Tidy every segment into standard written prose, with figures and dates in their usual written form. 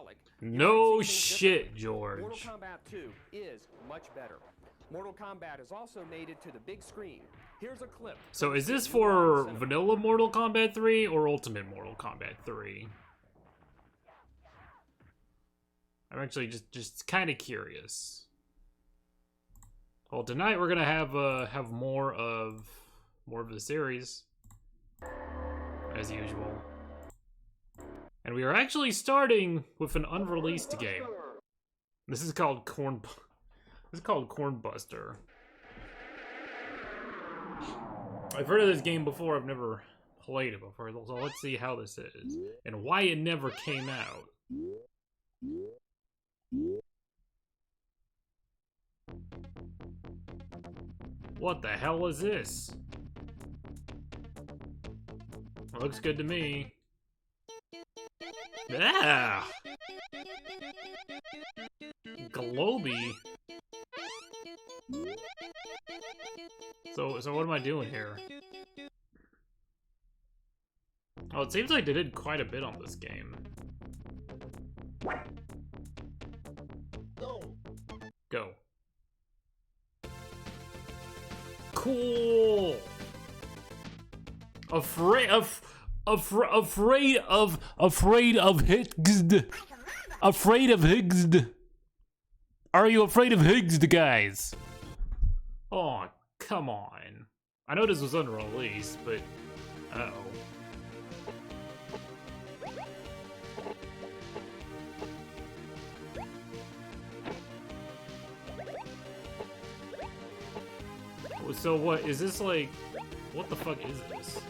frolic. No shit, George. Mortal Kombat 2 is much better. Mortal Kombat is also mated to the big screen. Here's a clip. So is this for vanilla Mortal Kombat 3 or Ultimate Mortal Kombat 3? I'm actually just kind of curious. Well, tonight we're gonna have more of the series, as usual. And we are actually starting with an unreleased game. This is called Cornbuster. I've heard of this game before, I've never played it before, so let's see how this is. And why it never came out. What the hell is this? It looks good to me. Ah! Globy. So what am I doing here? Oh, it seems like they did quite a bit on this game. Go. Cool. Afraid of Higgs. Are you afraid of Higgs, guys? Oh, come on. I know this was unreleased, but uh-oh. So what is this like? What the fuck is this?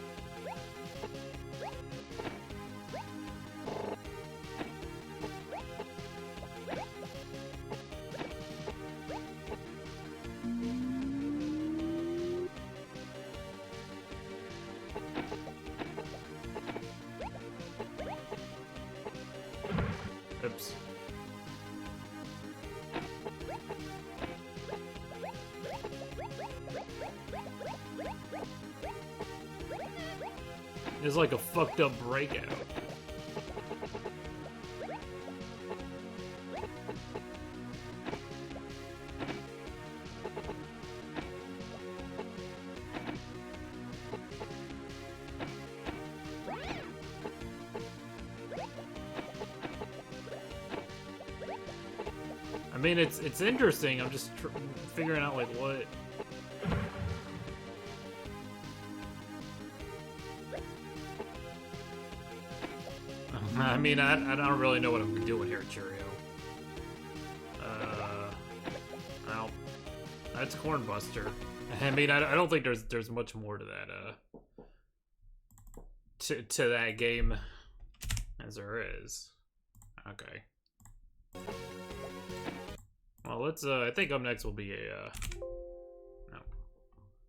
Oops. It's like a fucked up breakout. I mean, it's interesting. I'm just figuring out like what. I mean, I don't really know what I'm doing here, Cheerio. Well, that's Cornbuster. I mean, I don't think there's much more to that to that game as there is. Okay. Well, let's I think up next will be a no.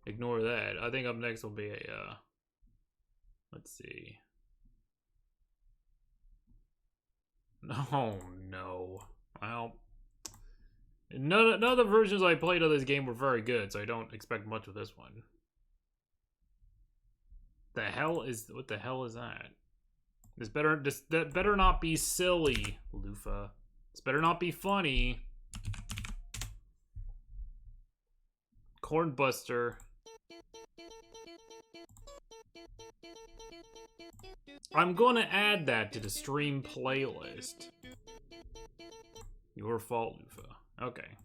Ignore that. I think up next will be a let's see. Oh no. Well, none of the versions I played of this game were very good, so I don't expect much with this one. What the hell is that? That better not be silly, Lufa. This better not be funny. Cornbuster. I'm gonna add that to the stream playlist. Your fault, Lufa. Okay.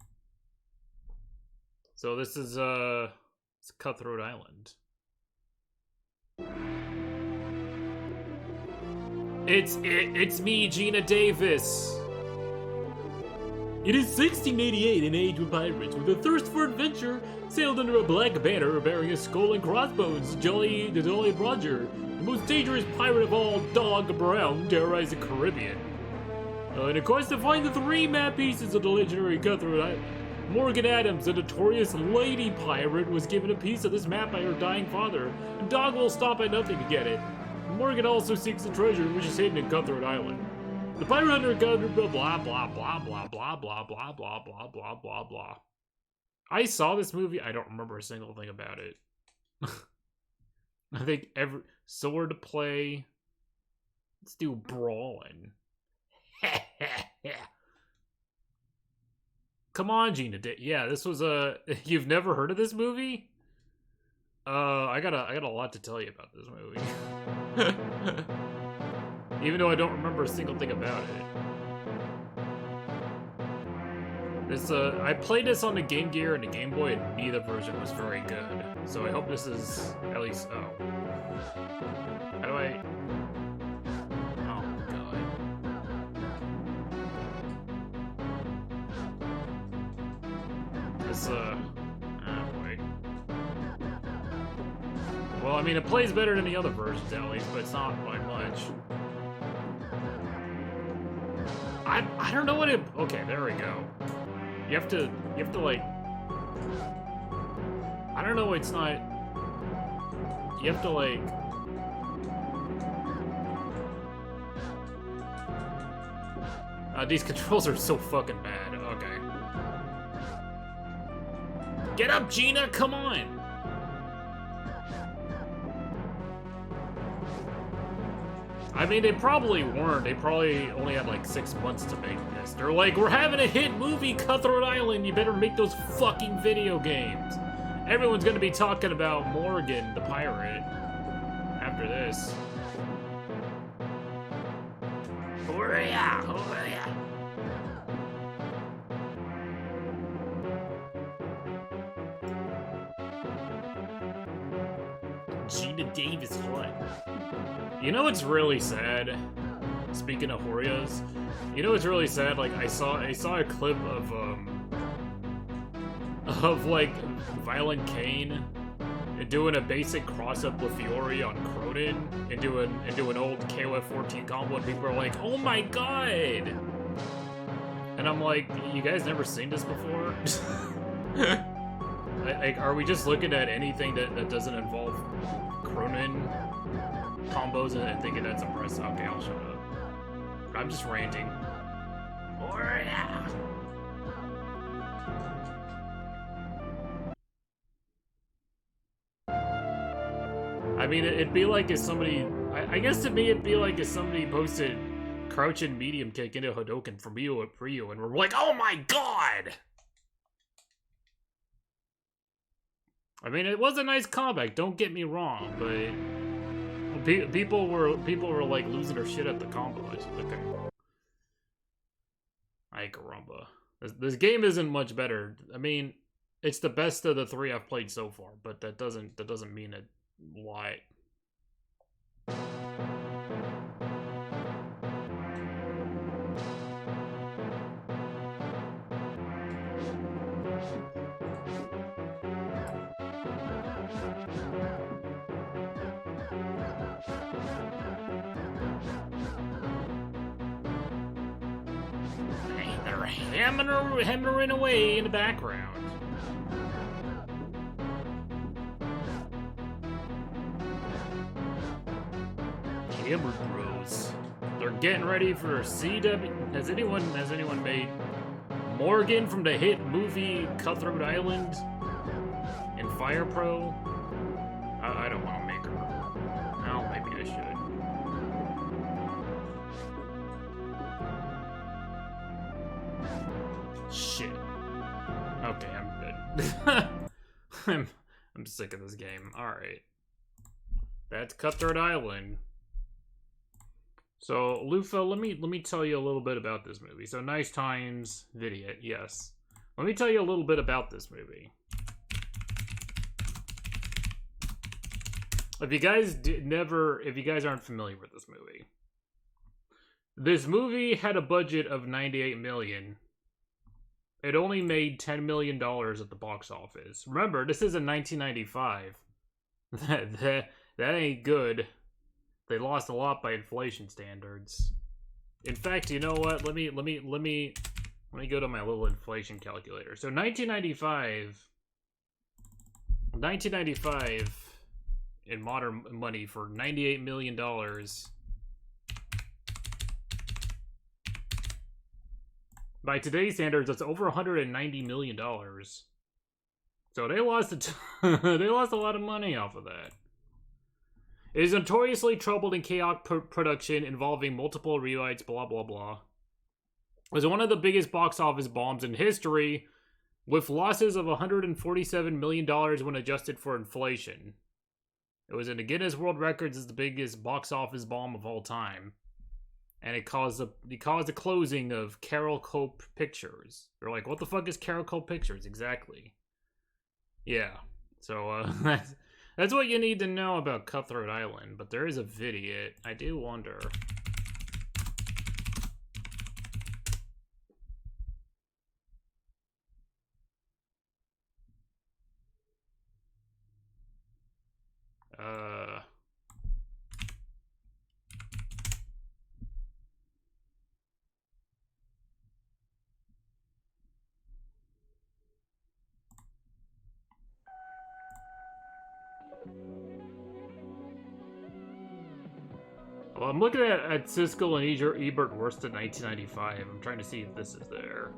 So this is it's Cutthroat Island. It's me, Gina Davis. It is 1688 in age of pirates, with a thirst for adventure, sailed under a black banner bearing a skull and crossbones. The Jolly Roger, the most dangerous pirate of all, Dog Brown, terrorized the Caribbean. In a quest to find the 3 map pieces of the legendary Cutthroat Island, Morgan Adams, a notorious lady pirate, was given a piece of this map by her dying father, and Dog will stop at nothing to get it. Morgan also seeks the treasure, which is hidden in Cutthroat Island. The pirate hunter gathered blah blah blah blah blah blah blah blah blah blah blah blah blah. I saw this movie. I don't remember a single thing about it. I think every sword play. Let's do brawling. Come on, Gina. Yeah, this was a. You've never heard of this movie? I got a lot to tell you about this movie. Even though I don't remember a single thing about it. I played this on the Game Gear and the Game Boy, and neither version was very good. So I hope this is at least. Oh, how do I? Oh god. This oh boy. Well, I mean, it plays better than the other versions at least, but it's not by much. I don't know what it. Okay, there we go. You have to like. I don't know. It's not. You have to like. These controls are so fucking bad. Okay. Get up, Gina! Come on! I mean, they probably weren't. They probably only had like 6 months to make this. They're like, we're having a hit movie, Cutthroat Island. You better make those fucking video games. Everyone's gonna be talking about Morgan, the pirate, after this. Hooray-ya! Hooray-ya! Gina Davis, what? You know what's really sad? Speaking of Horias, you know what's really sad? Like I saw a clip of like Violent Kane doing a basic cross-up with Fiori on Cronin and do an old KOF 14 combo, and people are like, "Oh my god!" And I'm like, "You guys never seen this before?" Like, are we just looking at anything that doesn't involve Cronin combos and thinking that's impressive? Okay, I'll shut up. I'm just ranting. Oh yeah. I mean, it'd be like if somebody. I guess to me, it'd be like if somebody posted crouching medium kick into Hadoken from Ryu at Ryu, and we're like, "Oh my god!" I mean, it was a nice comeback. Don't get me wrong, but people were like losing their shit at the combos. Okay. Ay caramba. This game isn't much better. I mean, it's the best of the 3 I've played so far, but that doesn't mean a lot. Hammering away in the background. Hammer Bros. They're getting ready for CW. Has anyone made Morgan from the hit movie Cutthroat Island and Fire Pro? I don't want to make her. Well, maybe I should. Shit. Okay, I'm good. I'm sick of this game. Alright. That's Cutthroat Island. So, Lufa, let me tell you a little bit about this movie. So, Nice Times Video, yes. Let me tell you a little bit about this movie. If you guys aren't familiar with this movie had a budget of $98 million. It only made $10 million at the box office. Remember, this is in 1995. that ain't good. They lost a lot by inflation standards. In fact, you know what? Let me go to my little inflation calculator. So 1995 in modern money for $98 million. By today's standards, that's over $190 million. So they lost they lost a lot of money off of that. It is notoriously troubled and chaotic production involving multiple rewrites, blah blah blah. was one of the biggest box office bombs in history, with losses of $147 million when adjusted for inflation. It was in the Guinness World Records as the biggest box office bomb of all time. And it caused the closing of Carol Cope Pictures. They're like, what the fuck is Carol Cope Pictures exactly? Yeah. So that's what you need to know about Cutthroat Island. But there is a video. I do wonder. Well, I'm looking at Siskel and Ebert worst of 1995. I'm trying to see if this is there.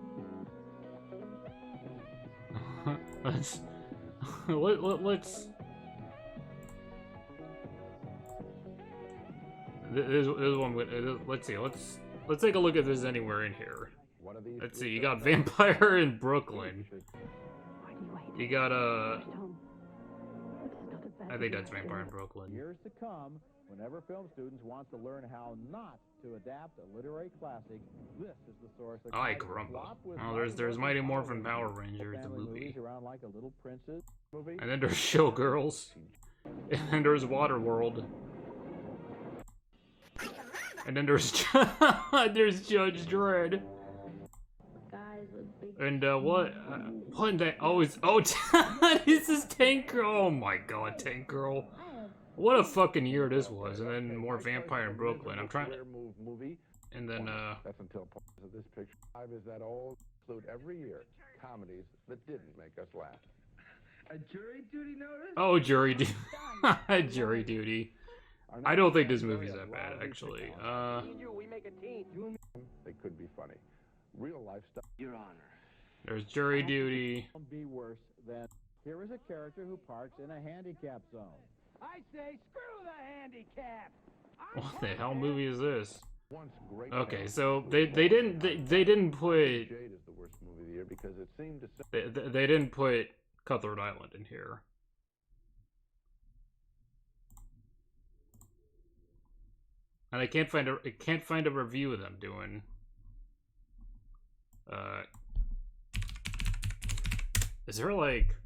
let's There's one with, let's see, let's take a look if there's anywhere in here. Let's see, you got Vampire in Brooklyn. You got I think that's Vampire in Brooklyn. Years to come, whenever film students want to learn how not to adapt a literary classic, this is the source. I Grumpa. Oh, there's Mighty Morphin Power Rangers, the movie. Like a little princess movie. And then there's Showgirls. And then there's Waterworld. And then there's there's Judge Dredd. And what in that? Oh, this is Tank Girl. Oh my God, Tank Girl. What a fucking year this was. And then more Vampire in Brooklyn. I'm trying to. And then That's until part of this picture. Five is that all include every year comedies that didn't make us laugh. A jury duty notice? Oh, jury duty. Jury duty. I don't think this movie's that bad, actually. They could be funny. Real life stuff. Your Honor. There's jury duty. Be worse than here is a character who parks in a handicap zone. I say, screw the handicap. What the hell movie is this? Okay, so they didn't put they didn't put Cutthroat Island in here. And I can't find a review of them doing is there like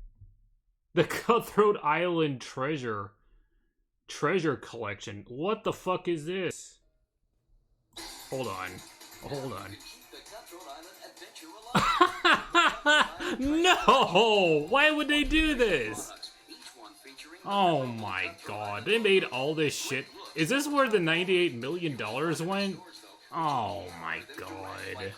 the Cutthroat Island treasure collection? What the fuck is this? Hold on. No! Why would they do this? Oh my God, they made all this shit. Is this where the $98 million went? Oh my God.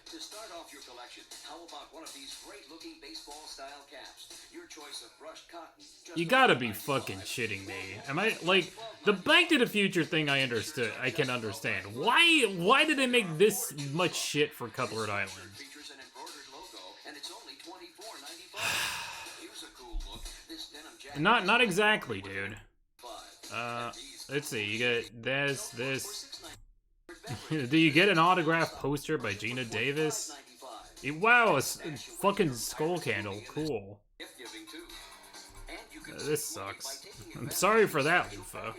To start off your collection, how about one of these great-looking baseball-style caps? Your choice of brushed cotton. You gotta be fucking shitting me. Am I, like, the Back to the Future thing I can understand. Why did they make this much shit for Cutthroat Island? Features an embroidered logo, and it's only $24.95. Here's a cool look. This denim jacket. Not exactly, dude. Let's see, you get this. Do you get an autographed poster by Gina Davis? Wow, a fucking skull candle. Cool. This sucks. I'm sorry for that, Lufa.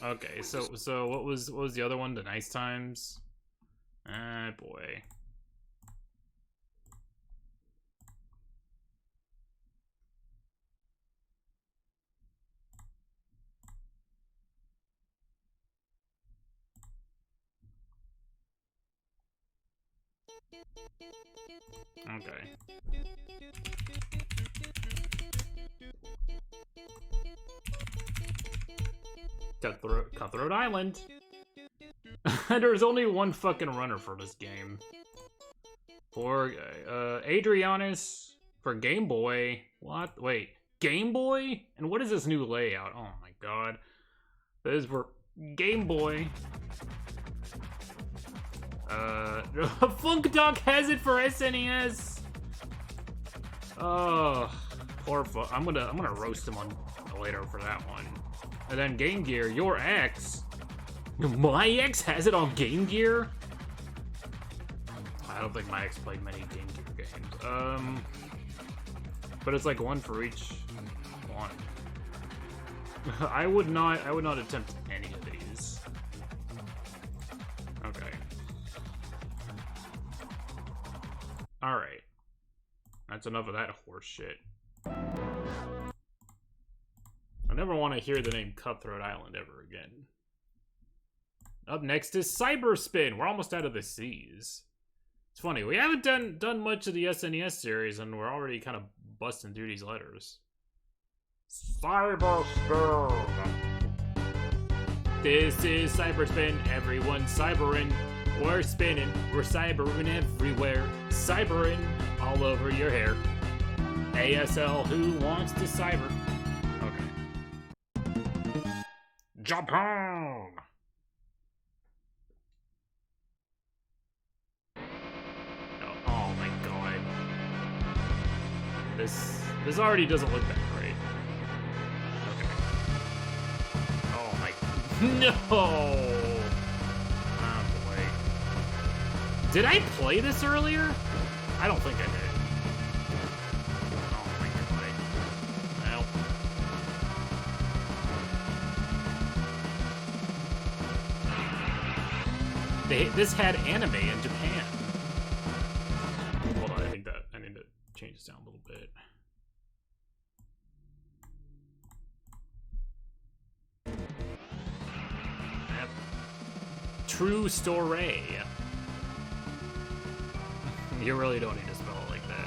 Okay, so what was the other one? The Nice Times? Ah, boy. Okay. Cutthroat Island. There's only one fucking runner for this game. For Adrianus for Game Boy. What? Wait, Game Boy? And what is this new layout? Oh my God. This is for Game Boy. Funk Dog has it for SNES. Oh, poor I'm gonna roast him on later for that one. And then Game Gear, your ex. My ex has it on Game Gear? I don't think my ex played many Game Gear games. But it's like one for each one. I would not attempt any of these. Okay. Alright. That's enough of that horse shit. I never want to hear the name Cutthroat Island ever again. Up next is Cyberspin. We're almost out of the seas. It's funny, we haven't done much of the SNES series, and we're already kind of busting through these letters. Cyberspin. This is Cyberspin. Everyone's cybering. We're spinning. We're cybering everywhere. Cybering all over your hair. ASL, who wants to cyber? Okay. Japan. Oh my god. This already doesn't look that great. Okay. Oh my... No! Oh boy. Did I play this earlier? I don't think I did. Oh my god. Well... This had anime in Japan. Hold on, I need to change this down a little bit. Yep. True story. You really don't need to spell it like that.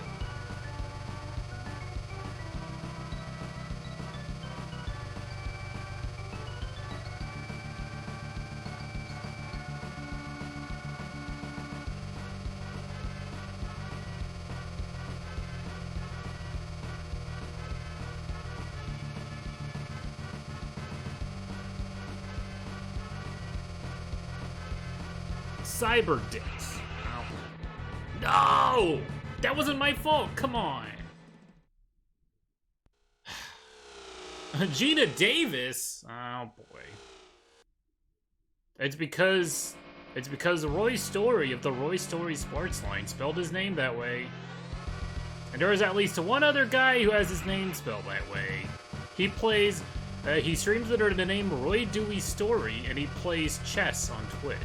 Cyber dicks. No! That wasn't my fault, come on! Gina Davis? Oh boy. It's because Roy Story of the Roy Story Sports Line spelled his name that way. And there is at least one other guy who has his name spelled that way. He plays, he streams under the name Roy Dewey Story, and he plays chess on Twitch.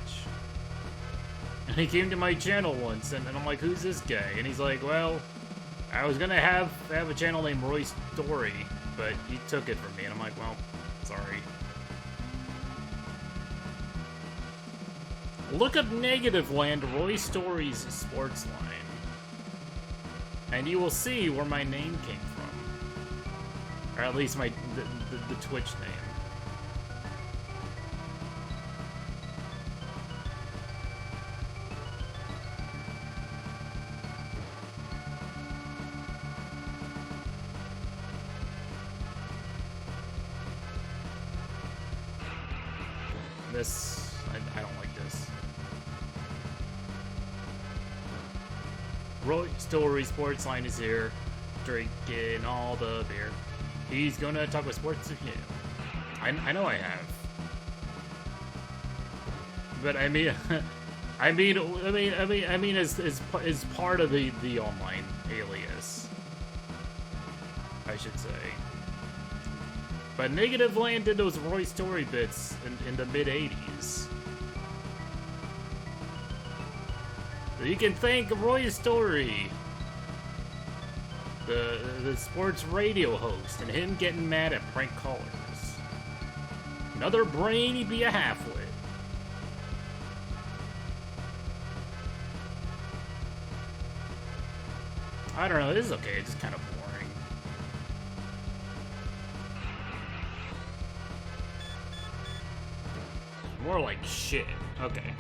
And he came to my channel once, and I'm like, who's this guy? And he's like, well, I was gonna have a channel named Roy Story, but he took it from me. And I'm like, well, sorry. Look up Negative Land Roy Story's Sports Line, and you will see where my name came from. Or at least the Twitch name. This, I don't like this. Roy Story Sports Line is here, drinking all the beer. He's gonna talk about sports with you. I know I have. But I mean, I mean, as part of the online alias, I should say. But Negative Land did those Roy Story bits in the mid-'80s. You can thank Roy Story, the sports radio host, and him getting mad at prank callers. Another brain he'd be a half-wit. I don't know, this is okay, it's just kind of boring. More like shit. Okay.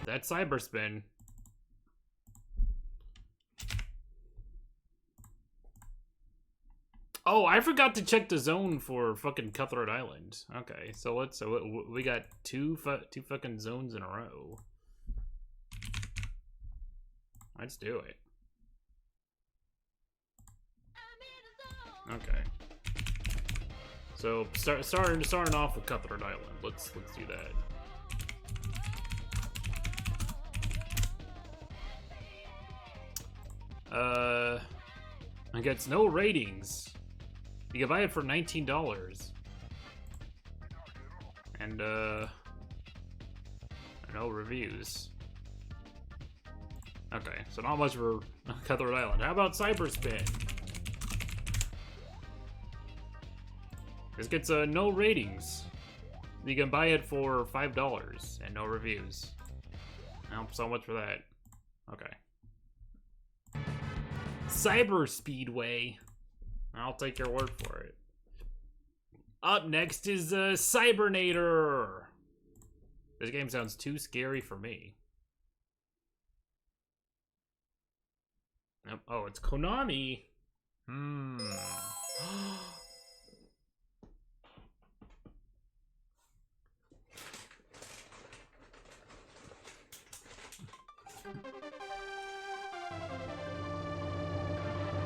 That's Cyberspin. Oh, I forgot to check the zone for fucking Cutthroat Island. Okay, so we got two fucking zones in a row. Let's do it. Okay. So starting off with Cutthroat Island. Let's do that. It gets no ratings. You can buy it for $19. And no reviews. Okay, so not much for Cutthroat Island. How about Cyberspin? This gets no ratings. You can buy it for $5 and no reviews. Well, so much for that. Okay. Cyber Speedway. I'll take your word for it. Up next is Cybernator. This game sounds too scary for me. Oh, it's Konami.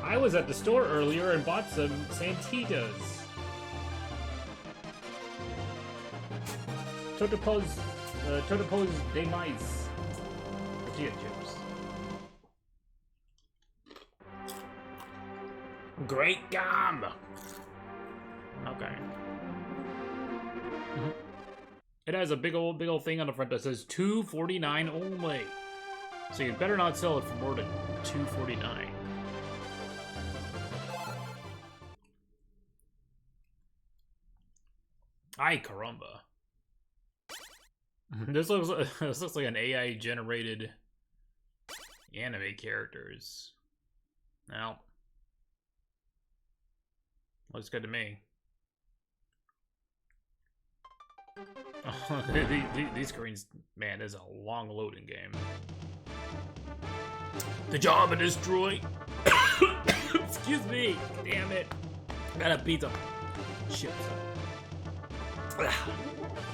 I was at the store earlier and bought some Santitas. Totopos de mais. Tortilla chips. Great gum! Okay. It has a big old thing on the front that says $2.49 only. So you better not sell it for more than $2.49. Ay caramba. This looks like an AI generated anime characters. Now, looks good to me. These screens, man, this is a long loading game. The Java Destroy. Excuse me. Damn it. Got a pizza. Shit.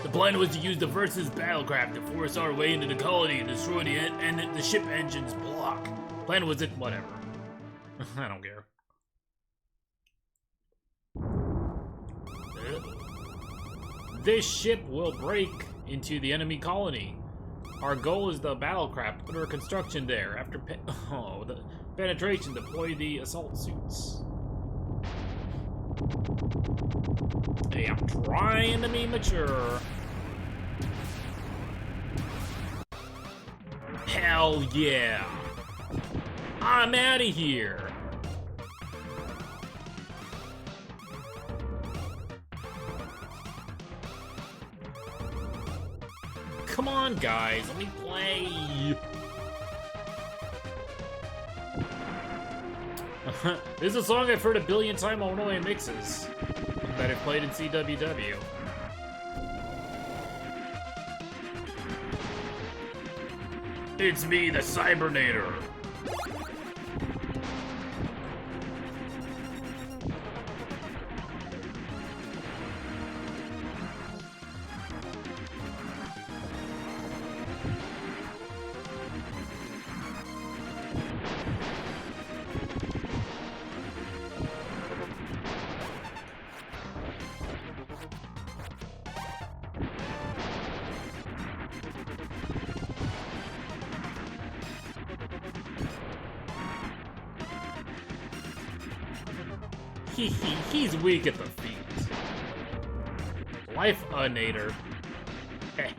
The plan was to use the Versus battlecraft to force our way into the colony and destroy the ship engine's block. Plan was it, whatever. I don't care. This ship will break into the enemy colony. Our goal is the battlecraft under construction there. After the penetration, deploy the assault suits. Hey, I'm trying to be mature. Hell yeah. I'm out of here. Come on, guys, let me play. This is a song I've heard a billion times on one of my mixes that I've played in CWW. It's me, the Cybernator. He's weak at the feet. Life-a-nator. Hey.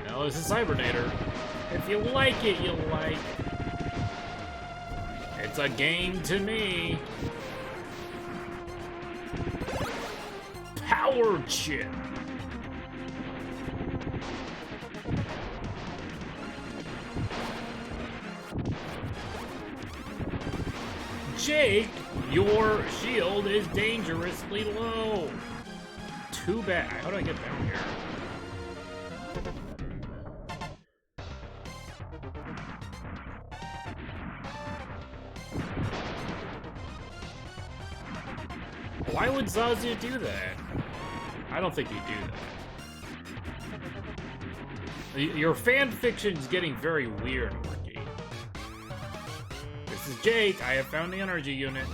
Now this is Cybernator. If you like it, you like. It's a game to me. Power chip. Jake, your shield is dangerously low. Too bad. How do I get down here? games allows you to do that. I don't think you do that. Your fan fiction's getting very weird, Wiki. This is Jake. I have found the energy unit.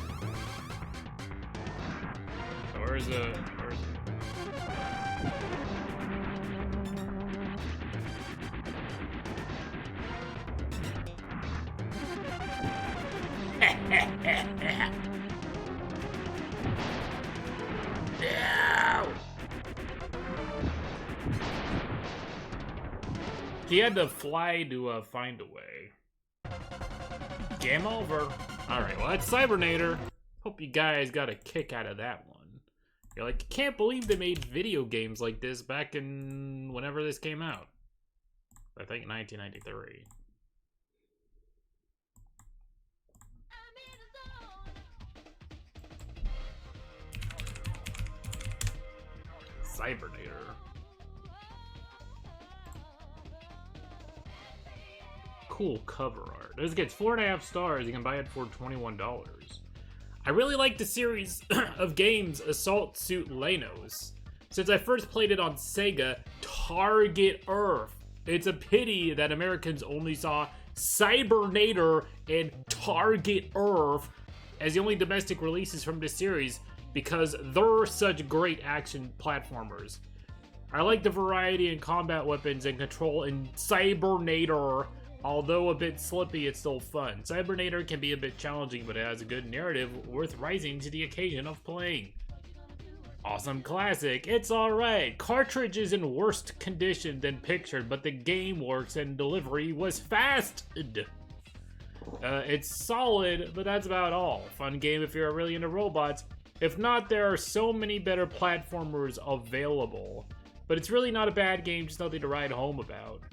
Where's the... He had to fly to find a way. Game over. Alright, well, that's Cybernator. Hope you guys got a kick out of that one. You're like, can't believe they made video games like this back in whenever this came out. I think 1993. Cybernator. Cool cover art. This gets 4.5 stars. You can buy it for $21. I really like the series of games Assault Suit Lenos. Since I first played it on Sega, Target Earth. It's a pity that Americans only saw Cybernator and Target Earth as the only domestic releases from this series because they're such great action platformers. I like the variety in combat weapons and control in Cybernator. Although a bit slippy, it's still fun. Cybernator can be a bit challenging, but it has a good narrative worth rising to the occasion of playing. Awesome classic, it's alright. Cartridge is in worse condition than pictured, but the game works and delivery was fast. It's solid, but that's about all. Fun game if you're really into robots. If not, there are so many better platformers available. But it's really not a bad game, just nothing to write home about.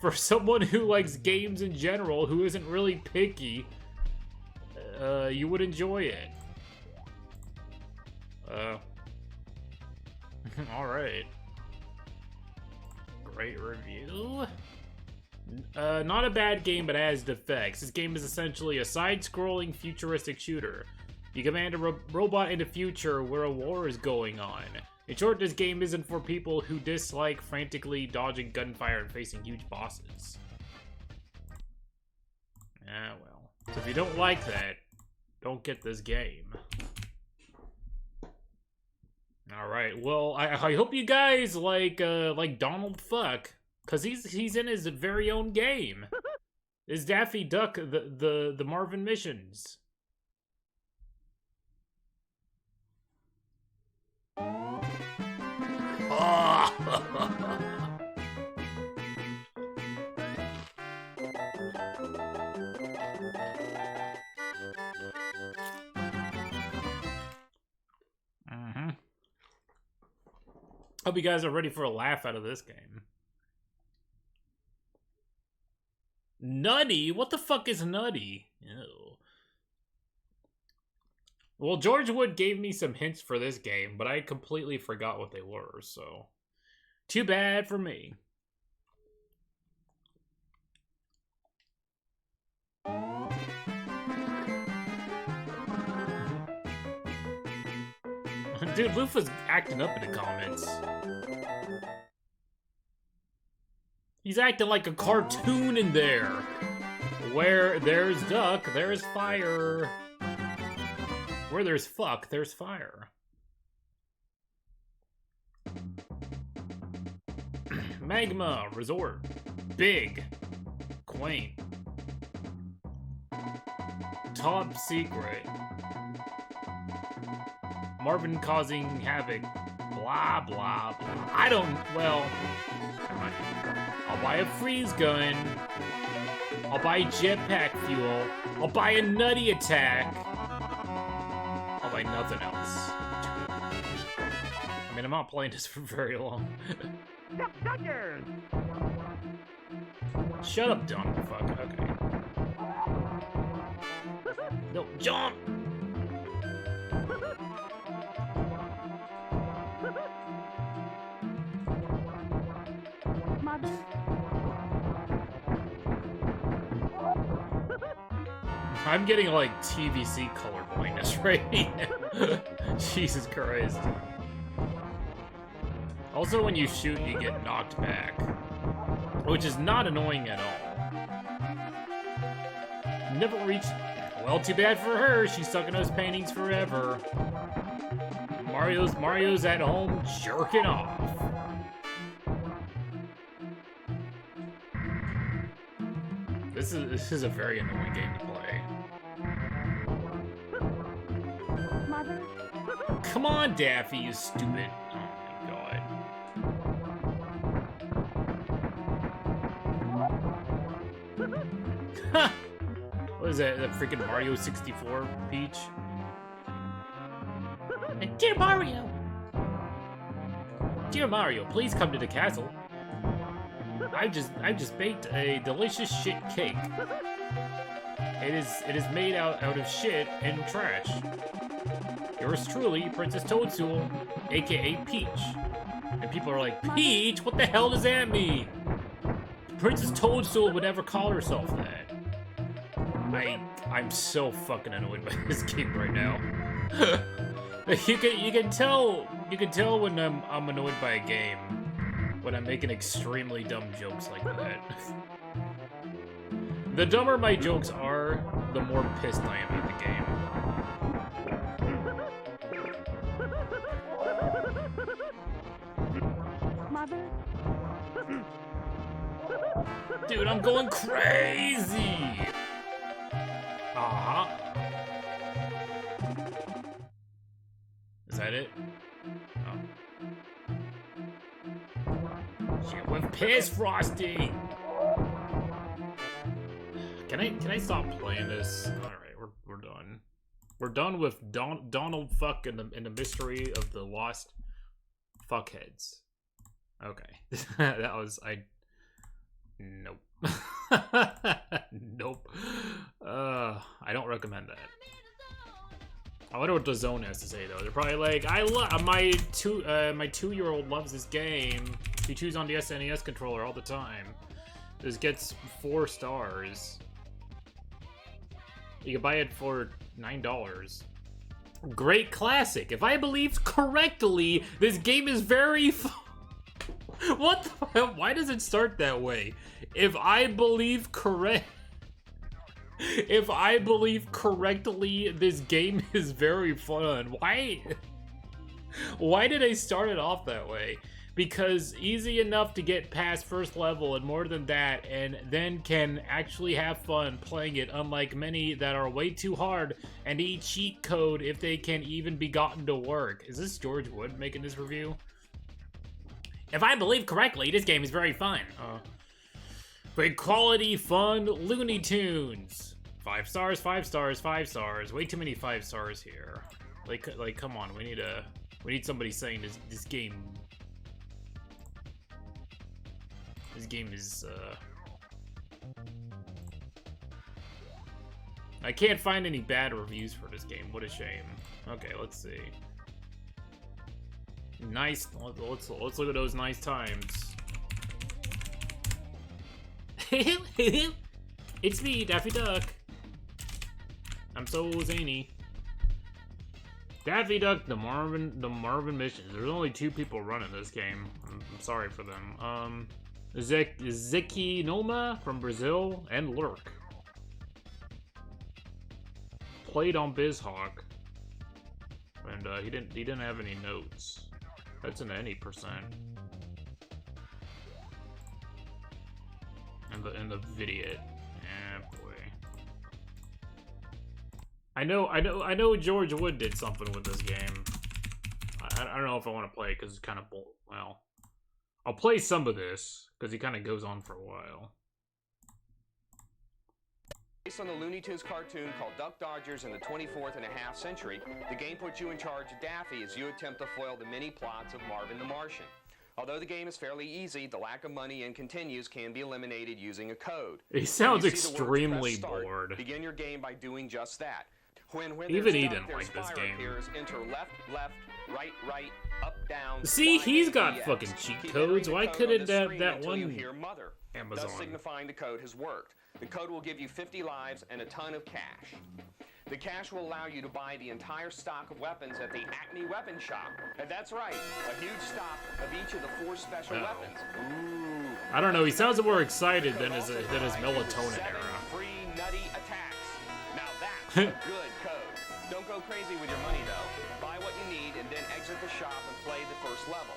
For someone who likes games in general, who isn't really picky, you would enjoy it. Alright. Great review. Not a bad game, but has defects. This game is essentially a side-scrolling futuristic shooter. You command a robot in the future where a war is going on. In short, this game isn't for people who dislike frantically dodging gunfire and facing huge bosses. Ah, well. So if you don't like that, don't get this game. Alright, well, I hope you guys like Donald Fuck, because he's in his very own game. Is Daffy Duck the Marvin missions? Hope you guys are ready for a laugh out of this game. Nutty? What the fuck is nutty? Ew. Well, George Wood gave me some hints for this game, but I completely forgot what they were, so... Too bad for me. Dude, Lufa's acting up in the comments. He's acting like a cartoon in there. Where there's duck, there's fire. Where there's fuck, there's fire. Magma Resort. Big. Quaint. Top secret. Marvin causing havoc. Blah, blah, blah. I don't, well... I'll buy a freeze gun. I'll buy jetpack fuel. I'll buy a nutty attack. I'll buy nothing else. I mean, I'm not playing this for very long. Shut up, dumb fuck. Okay. No, jump! I'm getting like TVC color blindness right now. Jesus Christ. Also, when you shoot, you get knocked back, which is not annoying at all. Never reached. Well, too bad for her. She's stuck in those paintings forever. Mario's at home jerking off. This is a very annoying game to play. Mother? Come on, Daffy, you stupid. Oh my god. What is that? That freaking Mario 64 Peach? Dear Mario! Dear Mario, please come to the castle. I just baked a delicious shit cake. It is made out of shit and trash. Yours truly, Princess Toadstool, aka Peach. And people are like, Peach? What the hell does that mean? Princess Toadstool would never call herself that. I'm so fucking annoyed by this game right now. You can tell when I'm annoyed by a game when I'm making extremely dumb jokes like that. The dumber my jokes are, the more pissed I am at the game. Mother? Dude, I'm going crazy! Uh-huh. Is that it? Oh. Shit, with piss, Frosty! Can I stop playing this? Alright, we're done. We're done with Donald Fuck and the mystery of the lost fuckheads. Okay. That was nope. Nope. I don't recommend that. I wonder what the Zone has to say though. They're probably like, my 2-year-old loves this game. She chews on the SNES controller all the time. This gets 4 stars. You can buy it for $9. Great classic. If I believe correctly, this game is very what the hell? Why does it start that way? If I believe correctly, this game is very fun. Why did I start it off that way? Because easy enough to get past first level and more than that, and then can actually have fun playing it, unlike many that are way too hard and need cheat code if they can even be gotten to work. Is this George Wood making this review? If I believe correctly, this game is very fun. Great quality, fun, Looney Tunes. 5 stars, 5 stars, 5 stars. Way too many 5 stars here. Like, come on, we need somebody saying this game is, I can't find any bad reviews for this game. What a shame. Okay, let's see. Nice. Let's look at those nice times. It's me, Daffy Duck. I'm so zany. Daffy Duck, the Marvin missions. There's only 2 people running this game. I'm sorry for them. Zeki Noma from Brazil and Lurk. Played on BizHawk. And he didn't have any notes. That's an any percent. In the video. Boy. I know George Wood did something with this game. I don't know if I want to play it because it's kind of well. I'll play some of this because he kind of goes on for a while. Based on the Looney Tunes cartoon called Duck Dodgers in the 24th and a half century, the game puts you in charge of Daffy as you attempt to foil the many plots of Marvin the Martian. Although the game is fairly easy, the lack of money and continues can be eliminated using a code. He sounds extremely bored. Begin your game by doing just that. When even he didn't like this game. Appears, enter left, left, right, right, up, down. See, he's got fucking cheat codes. Why couldn't that one mother, Amazon? Thus signifying the code has worked. The code will give you 50 lives and a ton of cash. The cash will allow you to buy the entire stock of weapons at the Acme Weapon Shop. And that's right, a huge stock of each of the 4 special weapons. Ooh. I don't know, he sounds more excited than his Code melatonin 7 era. free nutty attacks. Now that's a good code. Don't go crazy with your money though. Buy what you need and then exit the shop and play the first level.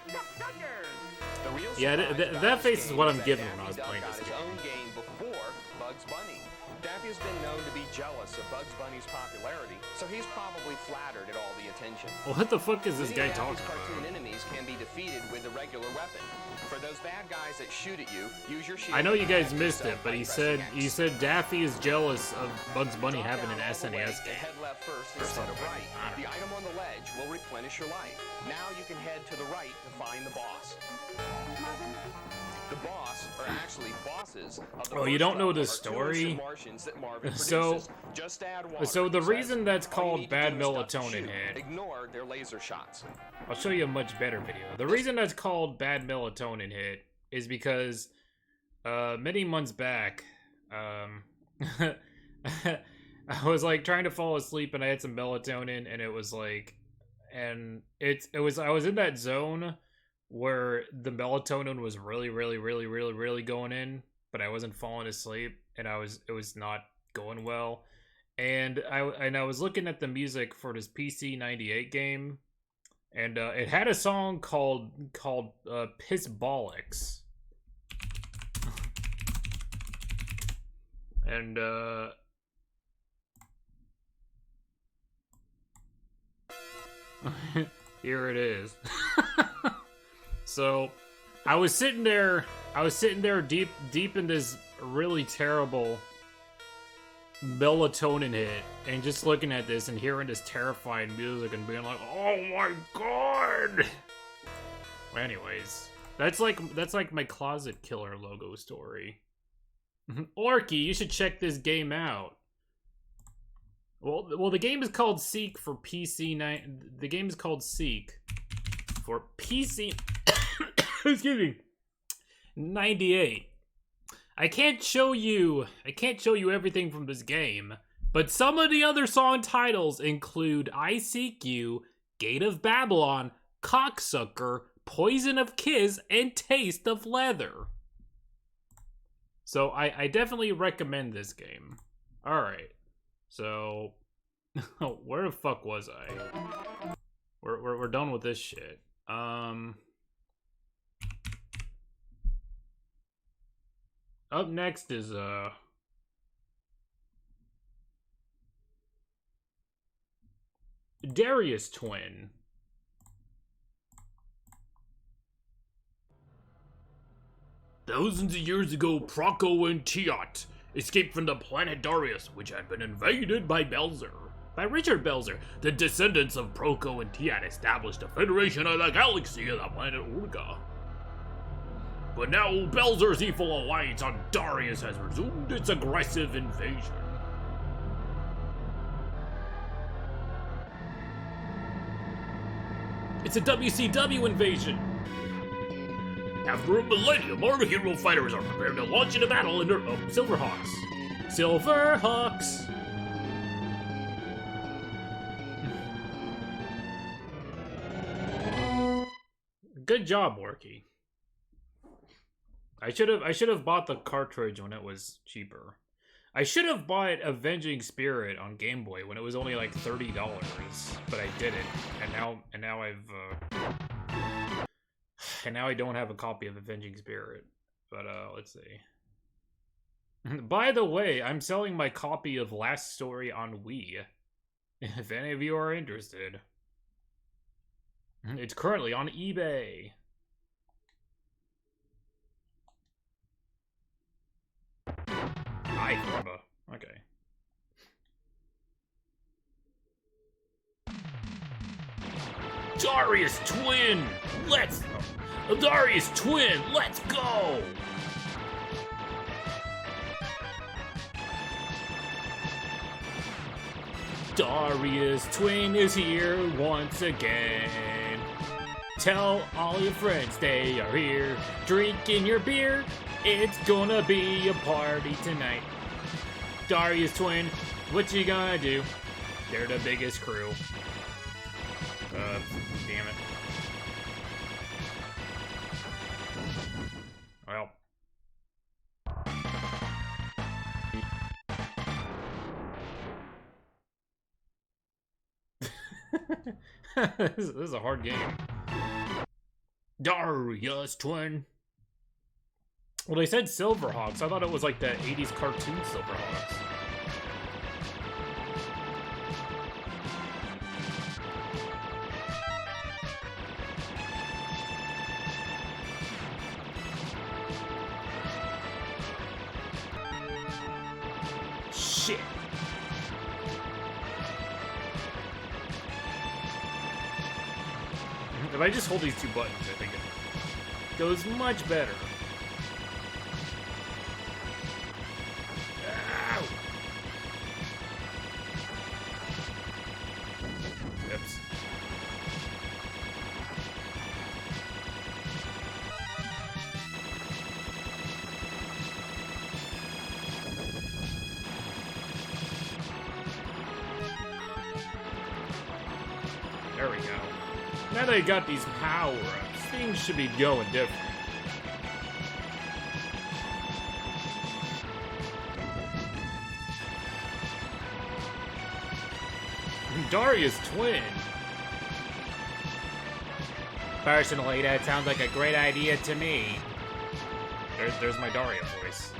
The real Yeah, surprise about that this face is game what I'm that giving when I was Daffy Duck playing got this his game. own game before Bugs Bunny. Daffy has been known to be jealous of Bugs Bunny's popularity, so he's probably flattered at all the attention. Well, what the fuck is this Many guy of Daffy's talking cartoon about? enemies can be defeated with a regular weapon. For those bad guys that shoot at you, use your shield. I know you to guys protect missed it, yourself but by he pressing said X. Daffy is jealous of Bugs Bunny Drop having down an all the way SNES and game. head left first Or instead of something. right. I don't The item on the ledge will replenish your life. Now you can head to the right to find the boss. The boss are actually bosses of the Oh, you first don't know level the are 200 story? Martians that Marvin So- produces. Just add water, so the he reason says. that's All you called need to bad do is duck to melatonin shoot. hit. Ignore their laser shots. I'll show you a much better video. The reason that's called bad melatonin hit is because many months back, I was like trying to fall asleep and I had some melatonin and it was like, and I was in that zone where the melatonin was really going in, but I wasn't falling asleep and it was not going well. And I was looking at the music for this PC 98 game, and it had a song called Pissbolics. And here it is. So I was sitting there deep in this really terrible melatonin hit and just looking at this and hearing this terrifying music and being like, oh my god. Anyways, that's like my closet killer logo story. Orky, you should check this game out. Well, the game is called Seek for PC 9. The game is called Seek for PC. Excuse me. 98. I can't show you everything from this game, but some of the other song titles include I Seek You, Gate of Babylon, Cocksucker, Poison of Kiss, and Taste of Leather. So I definitely recommend this game. Alright. So where the fuck was I? We're done with this shit. Up next is Darius Twin. Thousands of years ago, Proco and Tiat escaped from the planet Darius, which had been invaded by Belzer. By Richard Belzer, the descendants of Proco and Tiat established a federation of the galaxy of the planet Urga. But now Belzer's evil alliance on Darius has resumed its aggressive invasion. It's a WCW invasion! After a millennium, our hero fighters are prepared to launch into battle under Silverhawks. Silverhawks! Good job, Worky. I should have bought the cartridge when it was cheaper. I should have bought Avenging Spirit on Game Boy when it was only like $30, but I didn't. And now I don't have a copy of Avenging Spirit. But let's see. By the way, I'm selling my copy of Last Story on Wii. If any of you are interested. It's currently on eBay. Hi, Corba. Okay. Darius Twin! Darius Twin, let's go! Darius Twin is here once again. Tell all your friends they are here, drinking your beer. It's gonna be a party tonight. Darius Twin, What you gonna do? They're the biggest crew. Damn it. Well. This is a hard game. Darius Twin. Well, they said Silverhawks. I thought it was like the 80s cartoon Silverhawks. Shit. If I just hold these two buttons, I think it goes much better. Ow. Oops. There we go. Now that I got these power-ups, things should be going different. Darius Twin. Personally, that sounds like a great idea to me. There's my Daria voice.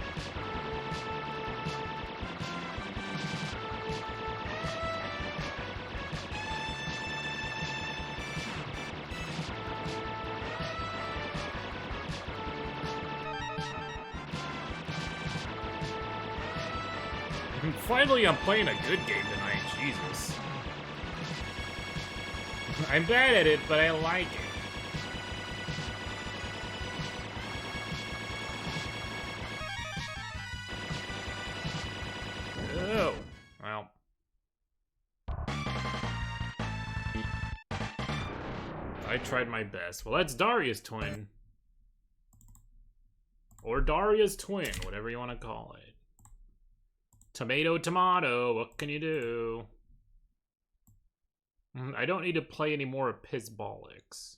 Finally, I'm playing a good game tonight, Jesus. I'm bad at it, but I like it. Oh, well. I tried my best. Well, that's Darius Twin. Or Darius Twin, whatever you want to call it. Tomato, tomato, what can you do? I don't need to play any more Pizbolics.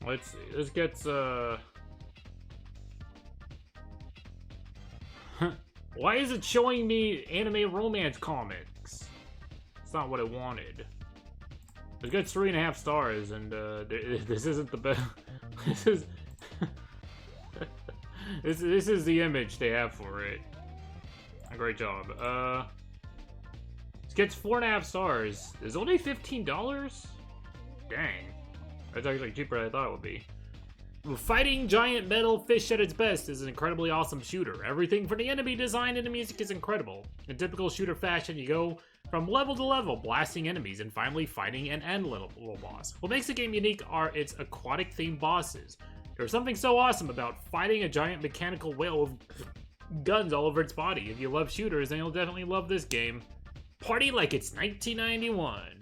Let's see, this gets, Why is it showing me anime romance comics? It's not what I wanted. It gets 3.5 stars, and this isn't the best. This is this is the image they have for it. A great job. It gets 4.5 stars. It's only $15. Dang, that's actually cheaper than I thought it would be. Fighting giant metal fish at its best is an incredibly awesome shooter. Everything from the enemy design and the music is incredible. In typical shooter fashion, you go from level to level, blasting enemies and finally fighting an end little boss. What makes the game unique are its aquatic themed bosses. There's something so awesome about fighting a giant mechanical whale with guns all over its body. If you love shooters, then you'll definitely love this game. Party like it's 1991.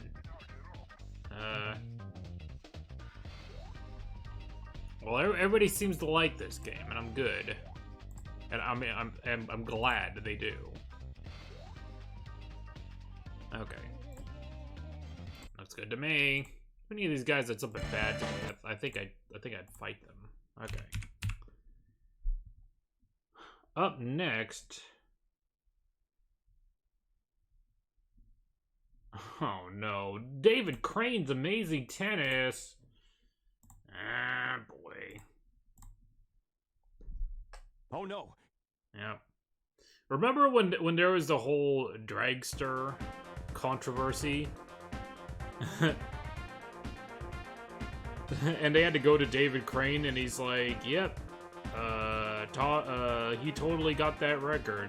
Well, everybody seems to like this game, and I'm good. And I'm glad that they do. Okay. Looks good to me. If any of these guys did something bad to me, I think I'd fight them. Okay. Up next. Oh no, David Crane's Amazing Tennis. Ah, boy. Oh no. Yeah. Remember when there was the whole dragster controversy? And they had to go to David Crane, and he's like, yep, he totally got that record.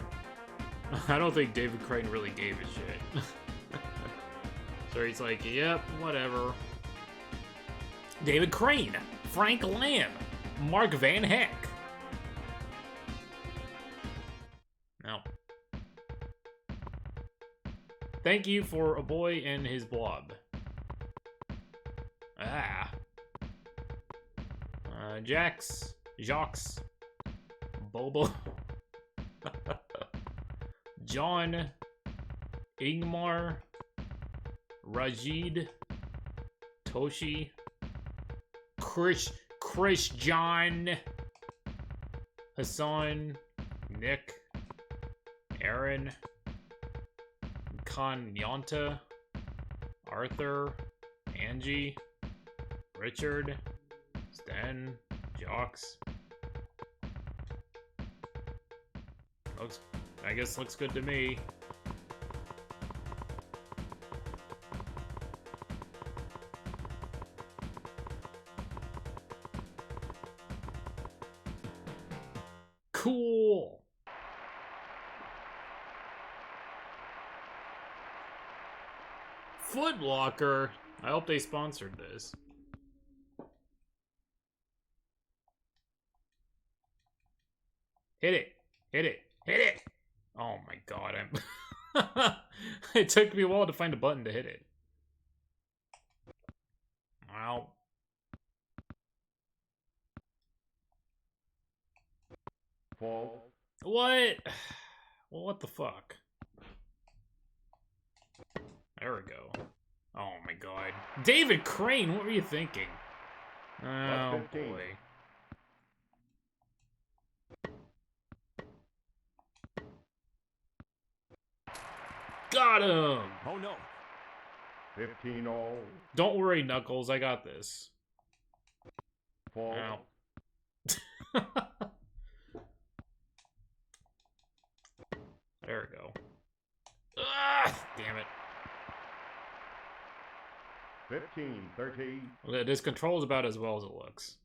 I don't think David Crane really gave a shit. So he's like, yep, whatever. David Crane, Frank Lamb, Mark Van Heck. No. Thank you for a boy and his blob. Ah. Jax. Jacques. Bobo. John. Ingmar. Rajid. Toshi. Chris John. Hassan. Nick. Aaron. Kanyanta. Arthur. Angie. Richard. Stan. Jocks. I guess looks good to me. Cool. Foot Locker. I hope they sponsored this. Hit it. Hit it. Hit it. Oh my god, it took me a while to find a button to hit it. Wow. Fall. What? Well, what the fuck? There we go. Oh my god. David Crane, what were you thinking? Oh boy. Got him! Oh no. 15 all. Don't worry, Knuckles, I got this. Fall. Ow. There we go. Ah, damn it. 15, 13. This controls about as well as it looks.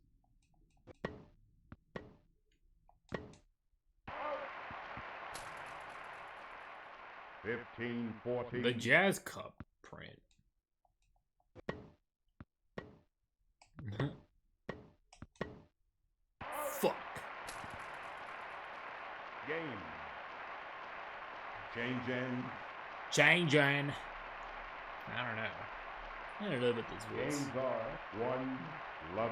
15, 14. The Jazz Cup print. Fuck. Game. Change in. I don't know. I don't know about this was. Games are 1 love.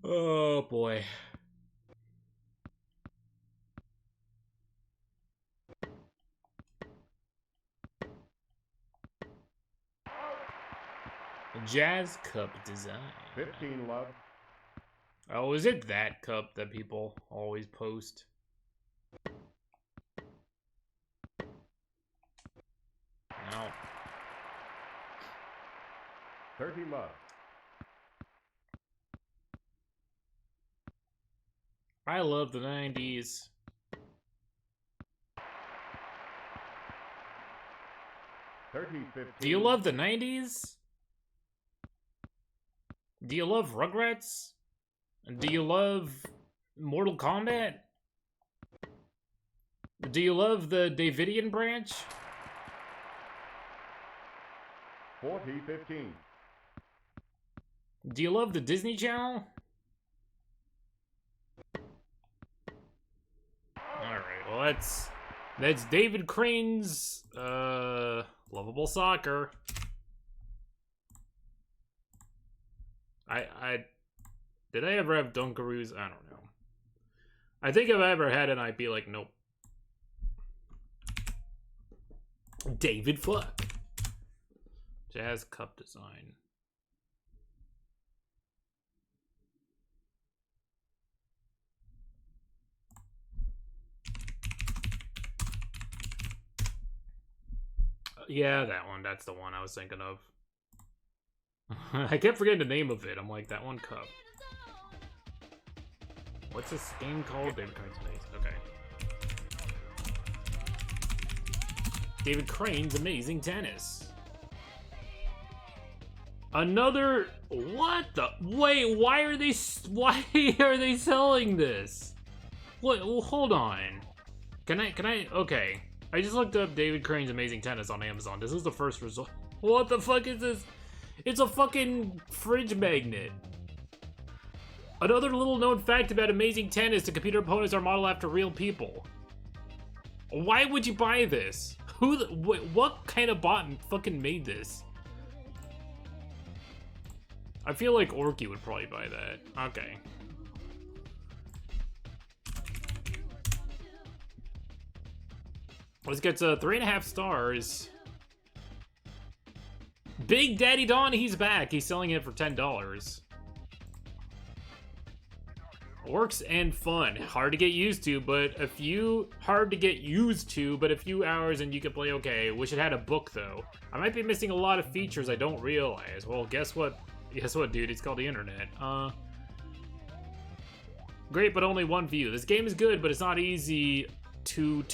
Oh boy. Jazz Cup design. 15 love. Oh, is it that cup that people always post? No. 30 love. I love the 90s. 30, 15. Do you love the 90s? Do you love Rugrats? Do you love Mortal Kombat? Do you love the Davidian branch? 40, 15. Do you love the Disney Channel? Alright, well that's David Crane's lovable soccer. Did I ever have Dunkaroos? I don't know. I think if I ever had it, I'd be like, nope. David fuck. Jazz Cup design. Yeah, that one. That's the one I was thinking of. I kept forgetting the name of it. I'm like, that one cup. What's this game called? David Crane's Amazing. Okay. David Crane's Amazing Tennis. Another. What the? Wait, why are they selling this? What? Well, hold on. Can I? Okay. I just looked up David Crane's Amazing Tennis on Amazon. This is the first result. What the fuck is this? It's a fucking fridge magnet. Another little known fact about Amazing Tennis, the computer opponents are modeled after real people. Why would you buy this? What kind of bot fucking made this? I feel like Orky would probably buy that. Okay. Let's get to 3.5 stars. Big Daddy Don, he's back. He's selling it for $10. Works and fun. Hard to get used to, but a few hours and you can play okay. Wish it had a book though. I might be missing a lot of features I don't realize. Well, guess what? Guess what, dude? It's called the internet. Great, but only one view. This game is good, but it's not easy to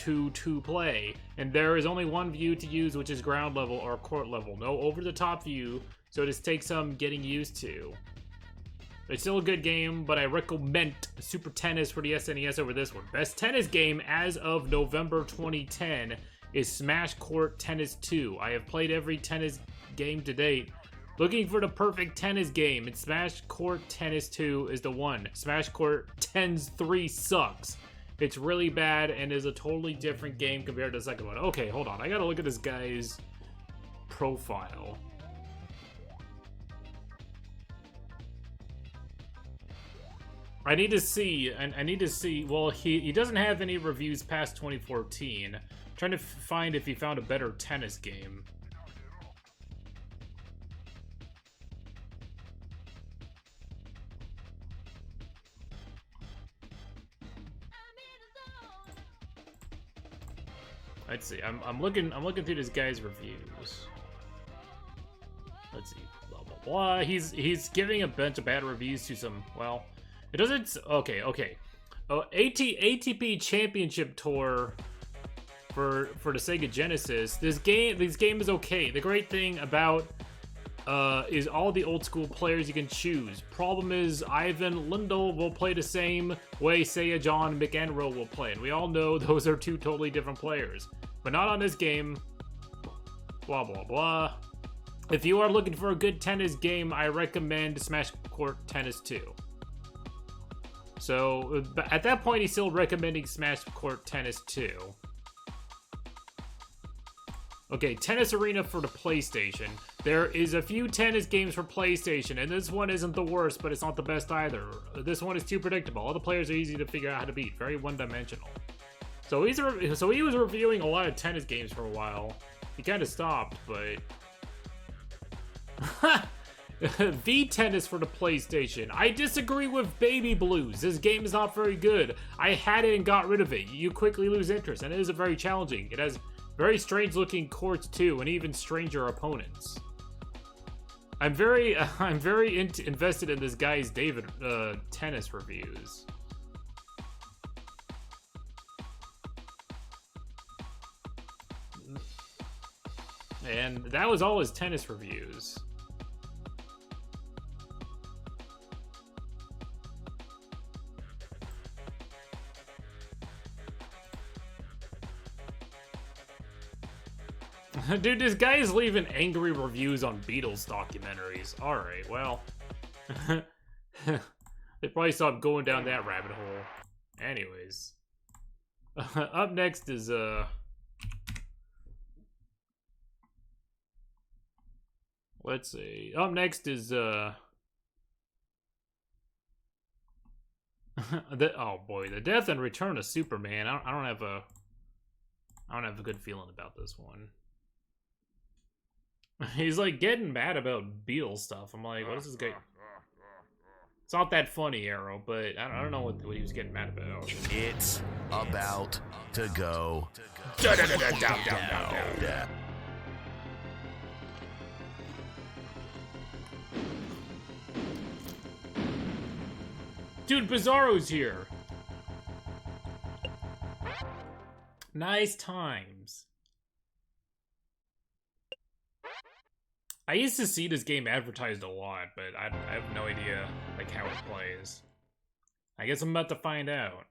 play. And there is only one view to use, which is ground level or court level. No over-the-top view, so it just takes some getting used to. It's still a good game, but I recommend Super Tennis for the SNES over this one. Best tennis game as of November 2010 is Smash Court Tennis 2. I have played every tennis game to date. Looking for the perfect tennis game, and Smash Court Tennis 2 is the one. Smash Court Tennis 3 sucks. It's really bad and is a totally different game compared to the second one. Okay, hold on. I gotta look at this guy's profile. I need to see, well, he doesn't have any reviews past 2014. I'm trying to find if he found a better tennis game. Let's see. I'm looking through this guy's reviews. Let's see. Blah blah blah. He's giving a bunch of bad reviews to some. Well, it doesn't. Okay. ATP Championship Tour for the Sega Genesis. This game is okay. The great thing about is all the old school players you can choose. Problem is, Ivan Lindell will play the same way Seiya John McEnroe will play, and we all know those are two totally different players. But not on this game. Blah blah blah. If you are looking for a good tennis game, I recommend Smash Court Tennis 2. So at that point, he's still recommending Smash Court Tennis 2. Okay, Tennis Arena for the PlayStation. There is a few tennis games for PlayStation, and this one isn't the worst, but it's not the best either. This one is too predictable. All the players are easy to figure out how to beat. Very one-dimensional. So he was reviewing a lot of tennis games for a while. He kind of stopped, but... V-Tennis for the PlayStation. I disagree with Baby Blues. This game is not very good. I had it and got rid of it. You quickly lose interest, and it is very challenging. It has very strange looking courts too, and even stranger opponents. I'm very invested in this guy's tennis reviews. And that was all his tennis reviews. Dude, this guy is leaving angry reviews on Beatles documentaries. Alright, well. They probably stopped going down that rabbit hole. Anyways. Up next is, let's see. Up next is, oh boy, the death and return of Superman. I don't have a good feeling about this one. He's like getting mad about Beatles stuff. I'm like, what is this guy? It's not that funny, Arrow, but I don't know what he was getting mad about. It's about to go down. Dude, Bizarro's here. Nice times. I used to see this game advertised a lot, but I have no idea like how it plays. I guess I'm about to find out.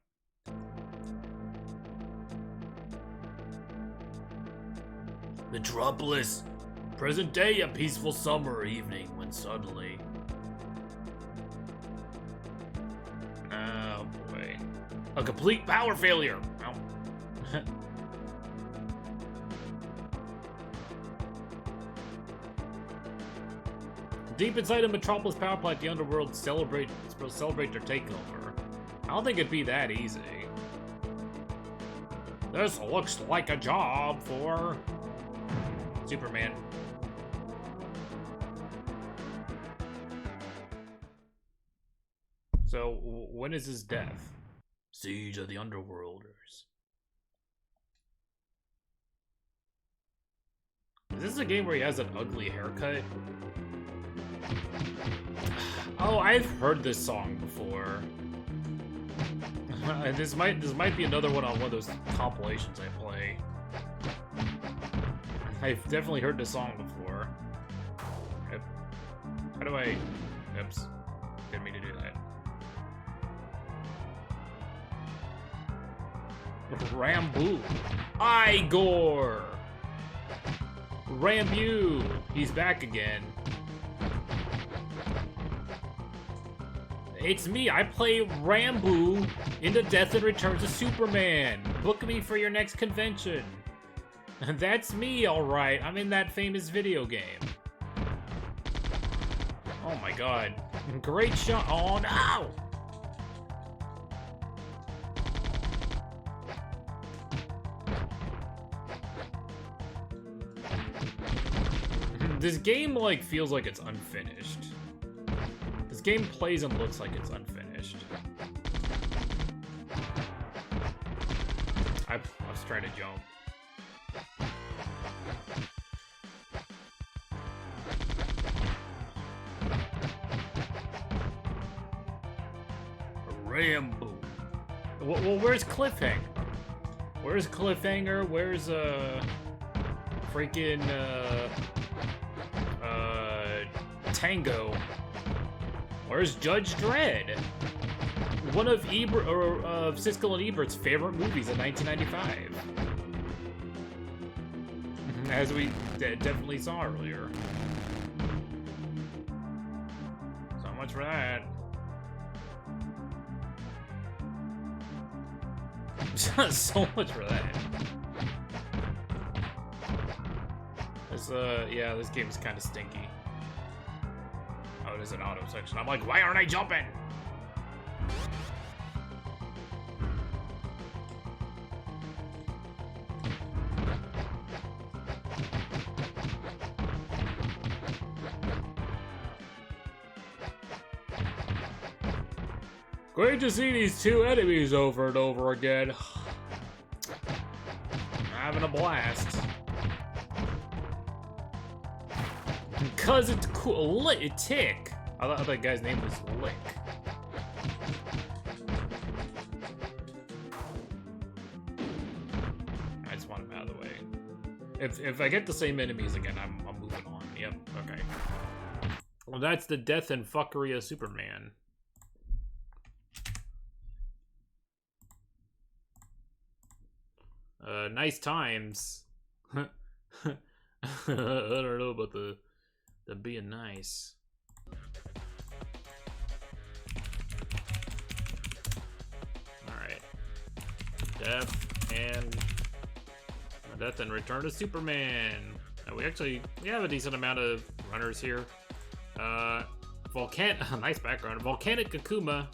Metropolis. Present day, a peaceful summer evening when suddenly... A complete power failure. Ow. Deep inside a Metropolis power plant, the underworld is supposed to celebrate their takeover. I don't think it'd be that easy. This looks like a job for Superman. So, when is his death? Siege of the Underworlders. Is this a game where he has an ugly haircut? Oh, I've heard this song before. This might be another one on one of those compilations I play. I've definitely heard this song before. How do I... Oops. Didn't mean to do that. Rambo. Igor! Rambu! He's back again. It's me, I play Rambo in The Death and Returns of Superman. Book me for your next convention. That's me, alright. I'm in that famous video game. Oh my god. Great shot. Oh no! This game, like, feels like it's unfinished. This game plays and looks like it's unfinished. I was trying to jump. Rambo. Well, where's Cliffhanger? Where's Cliffhanger? Where's, freaking, Tango? Where's Judge Dredd? One of Siskel and Ebert's favorite movies in 1995. As we definitely saw earlier. So much for that. So much for that. This, yeah, this game's kind of stinky. Oh, there's an auto section. I'm like, why aren't I jumping? Great to see these two enemies over and over again. Having a blast. Because it's cool. Tick. I thought that guy's name was Lick. I just want him out of the way. If I get the same enemies again, I'm moving on. Yep, okay. Well, that's the death and fuckery of Superman. Nice times. I don't know about the being nice. Alright. Death and Return to Superman. We have a decent amount of runners here. Nice background. Volcanic Kakuma.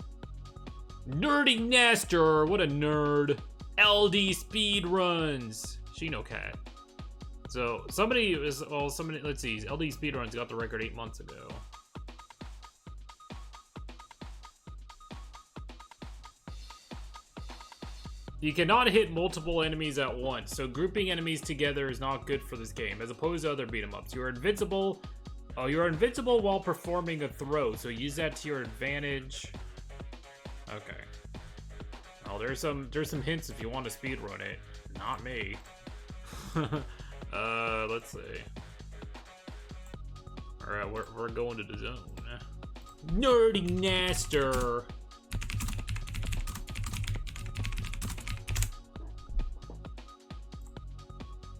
Nerdy Naster, what a nerd. LD speed runs. Shino Cat. So let's see, LD Speedruns got the record 8 months ago. You cannot hit multiple enemies at once, so grouping enemies together is not good for this game, as opposed to other beat-em-ups. You are invincible. Oh, you're invincible while performing a throw, so use that to your advantage. Okay. Oh, there's some hints if you want to speedrun it. Not me. Let's see. Alright, we're going to the zone. Nerdy Naster!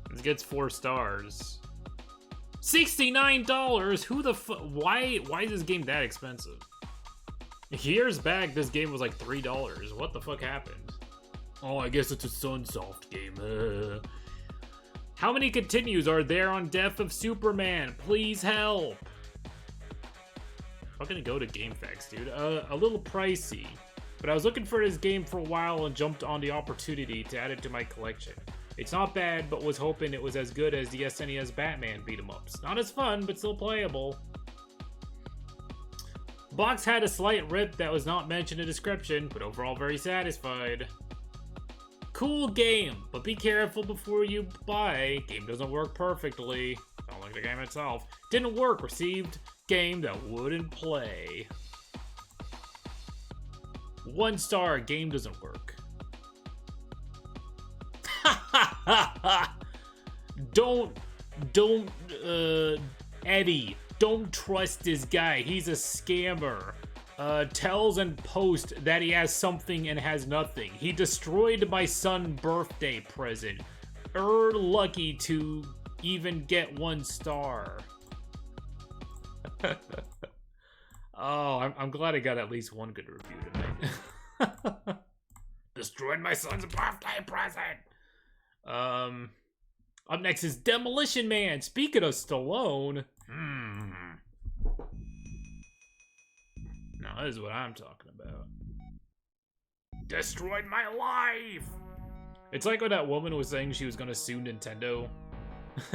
This gets 4 stars. $69? Who the why is this game that expensive? Years back, this game was like $3. What the fuck happened? Oh, I guess it's a Sunsoft game. How many continues are there on Death of Superman? Please help. I'm gonna go to GameFAQs, dude. A little pricey, but I was looking for this game for a while and jumped on the opportunity to add it to my collection. It's not bad, but was hoping it was as good as the SNES Batman beat-em-ups. Not as fun, but still playable. Box had a slight rip that was not mentioned in the description, but overall very satisfied. Cool game, but be careful before you buy. Game doesn't work perfectly. Don't like the game itself. Didn't work. Received game that wouldn't play. 1 star. Game doesn't work. Don't, Eddie. Don't trust this guy. He's a scammer. Tells and posts that he has something and has nothing. He destroyed my son's birthday present. Lucky to even get 1 star. Oh, I'm glad I got at least one good review tonight. Destroyed my son's birthday present. Up next is Demolition Man. Speaking of Stallone. Now, this is what I'm talking about. Destroyed my life! It's like when that woman was saying she was gonna sue Nintendo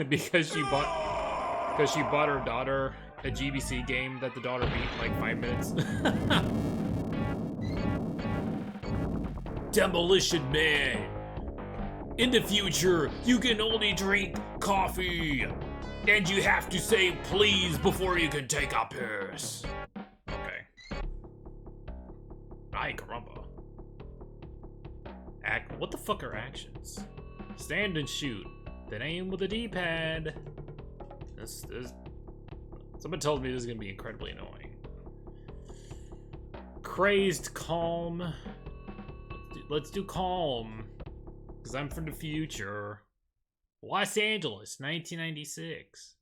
because she bought her daughter a GBC game that the daughter beat in like 5 minutes. Demolition Man! In the future, you can only drink coffee! And you have to say please before you can take a piss. Okay. Ay, caramba. What the fuck are actions? Stand and shoot. Then aim with a D-pad. Someone told me this is gonna be incredibly annoying. Crazed calm. Let's do calm. Because I'm from the future. Los Angeles, 1996.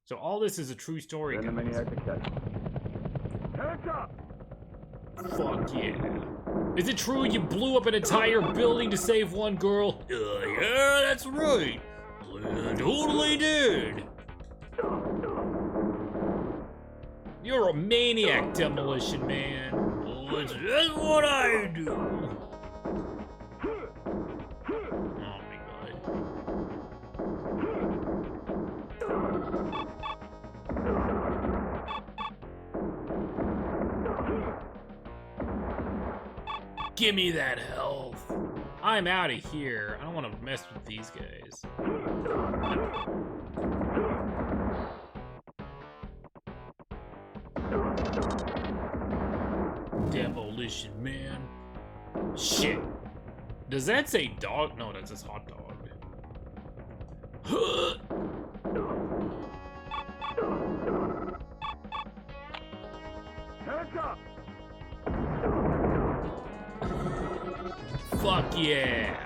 So all this is a true story. Then the maniac to catch. Hands up! Fuck yeah. Is it true you blew up an entire building to save 1 girl? Yeah, that's right. Totally did. You're a maniac, Demolition Man. That's what I do. Oh my god. Give me that health. I'm out of here. I don't want to mess with these guys. Demolition Man. Shit. Does that say dog? No, that says hot dog. Hands up! Fuck yeah.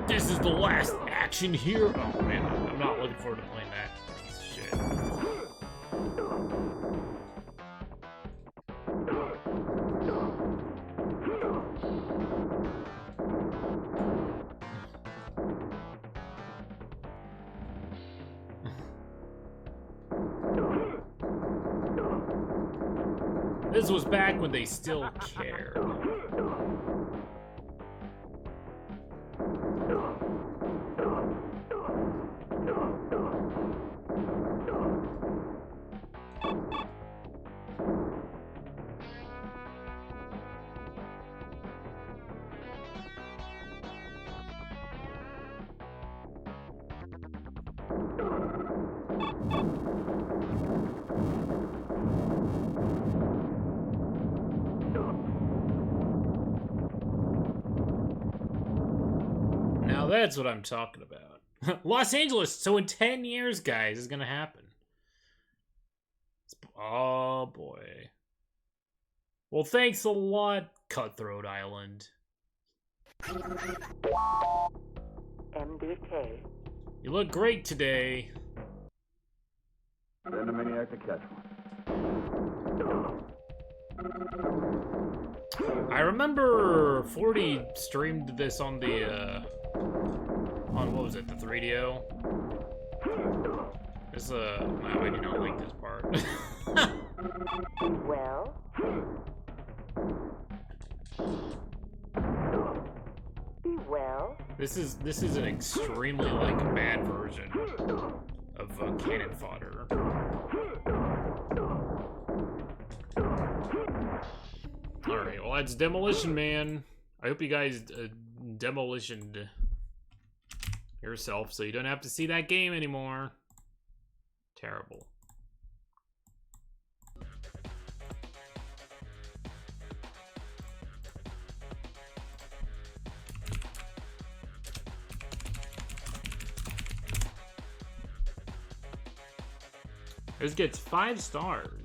This is the last action here. Oh man, I'm not looking forward to playing that piece of shit. This was back when they still cared. Now that's what I'm talking about. Los Angeles, so in 10 years, guys, is gonna happen. Oh boy. Well, thanks a lot, Cutthroat Island. MDK You look great today. Send a maniac to catch one. I remember 40 streamed this on the, on what was it, the 3DO? This, I do not like this part. Well? Be well? This is an extremely, like, bad version of cannon fodder. Alright, well that's Demolition Man. I hope you guys demolitioned yourself so you don't have to see that game anymore. Terrible. This gets 5 stars.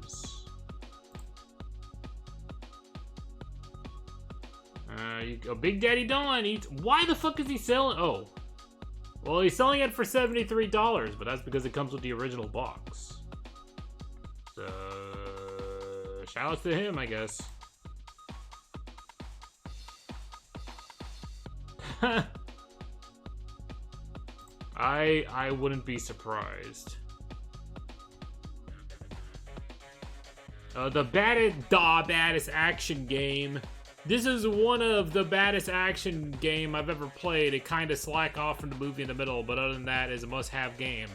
Big Daddy Don eats. Why the fuck is he selling? Oh. Well, he's selling it for $73, but that's because it comes with the original box. So, shout out to him, I guess. I wouldn't be surprised. The baddest action game. This is one of the baddest action game I've ever played. It kind of slack off from the movie in the middle, but other than that, it's a must-have game.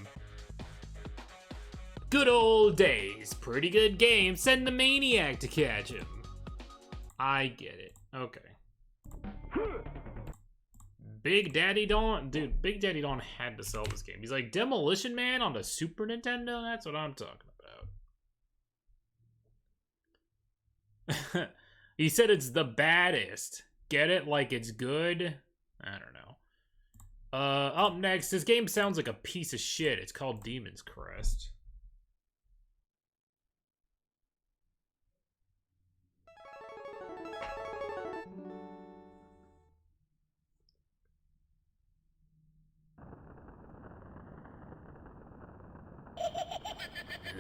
Good old days. Pretty good game. Send the maniac to catch him. I get it. Okay. Big Daddy Don... Dude, Big Daddy Don had to sell this game. He's like, Demolition Man on the Super Nintendo? That's what I'm talking about. He said it's the baddest. Get it? Like it's good? I don't know. Up next, this game sounds like a piece of shit. It's called Demon's Crest.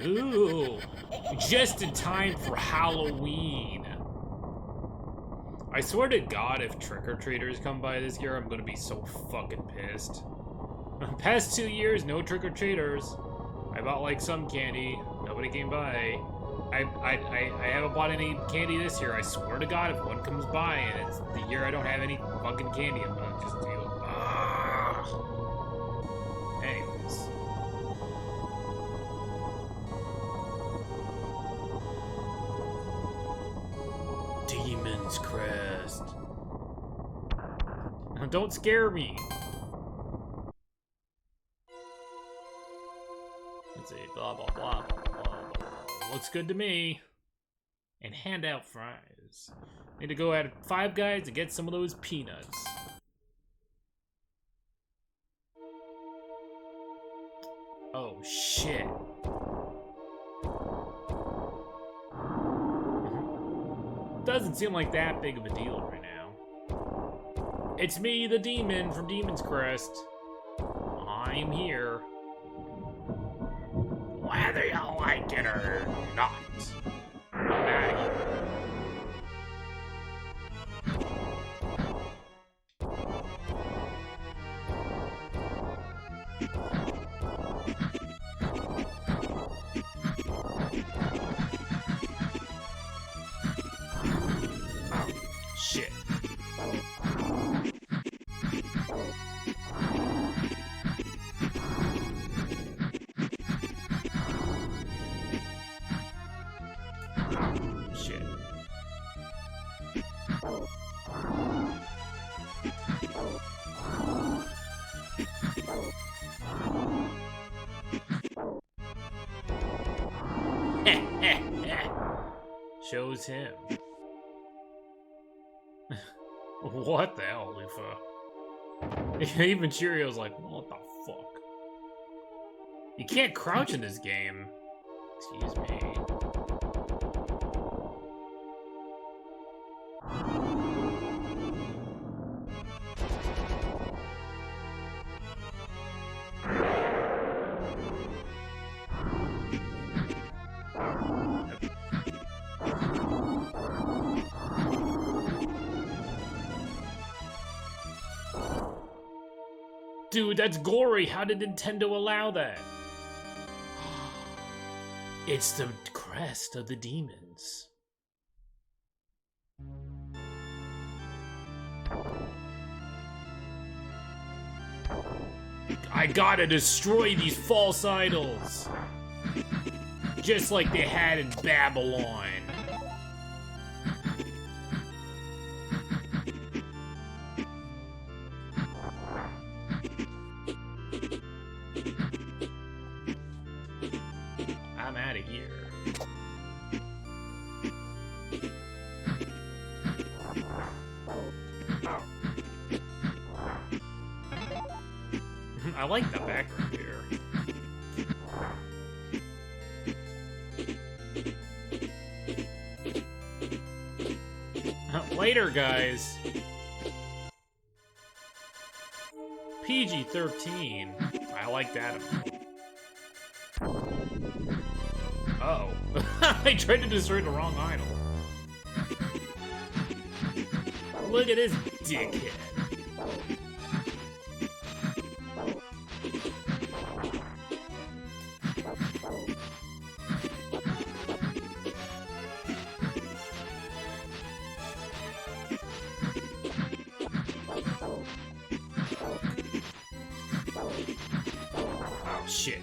Ooh, just in time for Halloween. I swear to God, if trick-or-treaters come by this year, I'm gonna be so fucking pissed. Past 2 years, no trick-or-treaters. I bought like some candy. Nobody came by. I haven't bought any candy this year. I swear to God, if one comes by and it's the year I don't have any fucking candy, I'm gonna just deal. Anyways. Demon's Crest. Don't scare me. Let's see, blah, blah, blah, blah, blah. Looks good to me. And hand out fries. Need to go at Five Guys to get some of those peanuts. Oh, shit. Doesn't seem like that big of a deal right now. It's me, the demon from Demon's Crest. I'm here. Whether you like it or not. Shit. Shit. Shows him. What the hell, Lufa? Even Cheerio's like, what the fuck? You can't crouch in this game. Excuse me. Dude, that's gory. How did Nintendo allow that? It's the crest of the demons. I gotta destroy these false idols. Just like they had in Babylon. I'm out of here. I like the background here. Later, guys. PG-13. I like that. Uh-oh. I tried to destroy the wrong idol. Look at this dickhead. Oh, shit.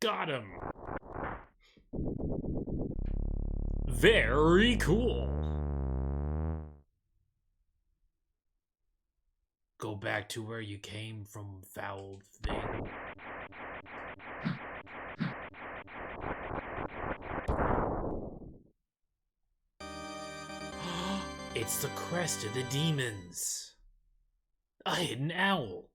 Got him. Very cool. Go back to where you came from, foul thing. It's the crest of the demons. A hidden owl.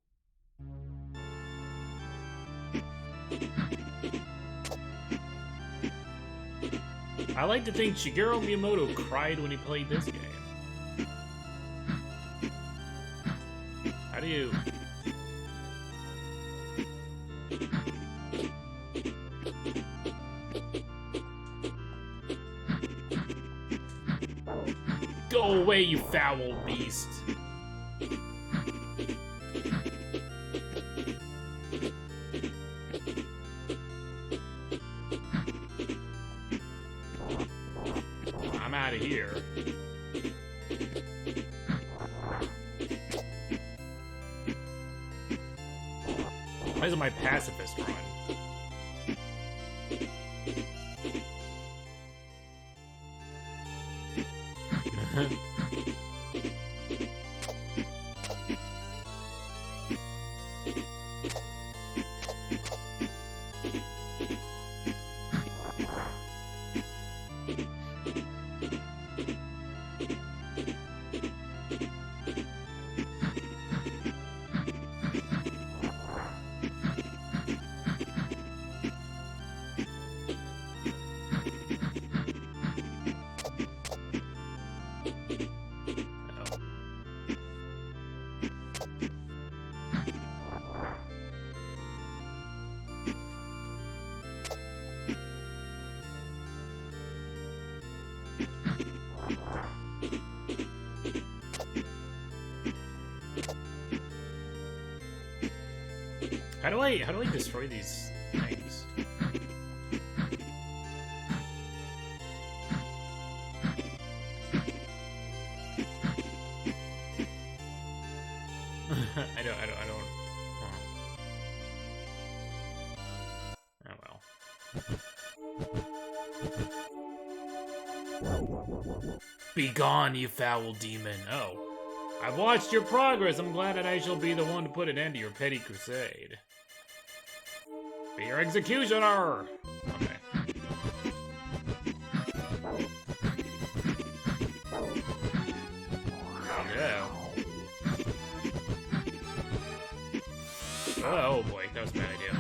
I like to think Shigeru Miyamoto cried when he played this game. How do you... Go away, you foul beast. I'm out of here. Why isn't my pacifist run? How do I destroy these things? I don't. Oh well. Be gone, you foul demon. Oh. I've watched your progress. I'm glad that I shall be the one to put an end to your petty crusade. Be your executioner! Okay. Yeah. Oh boy, that was a bad idea.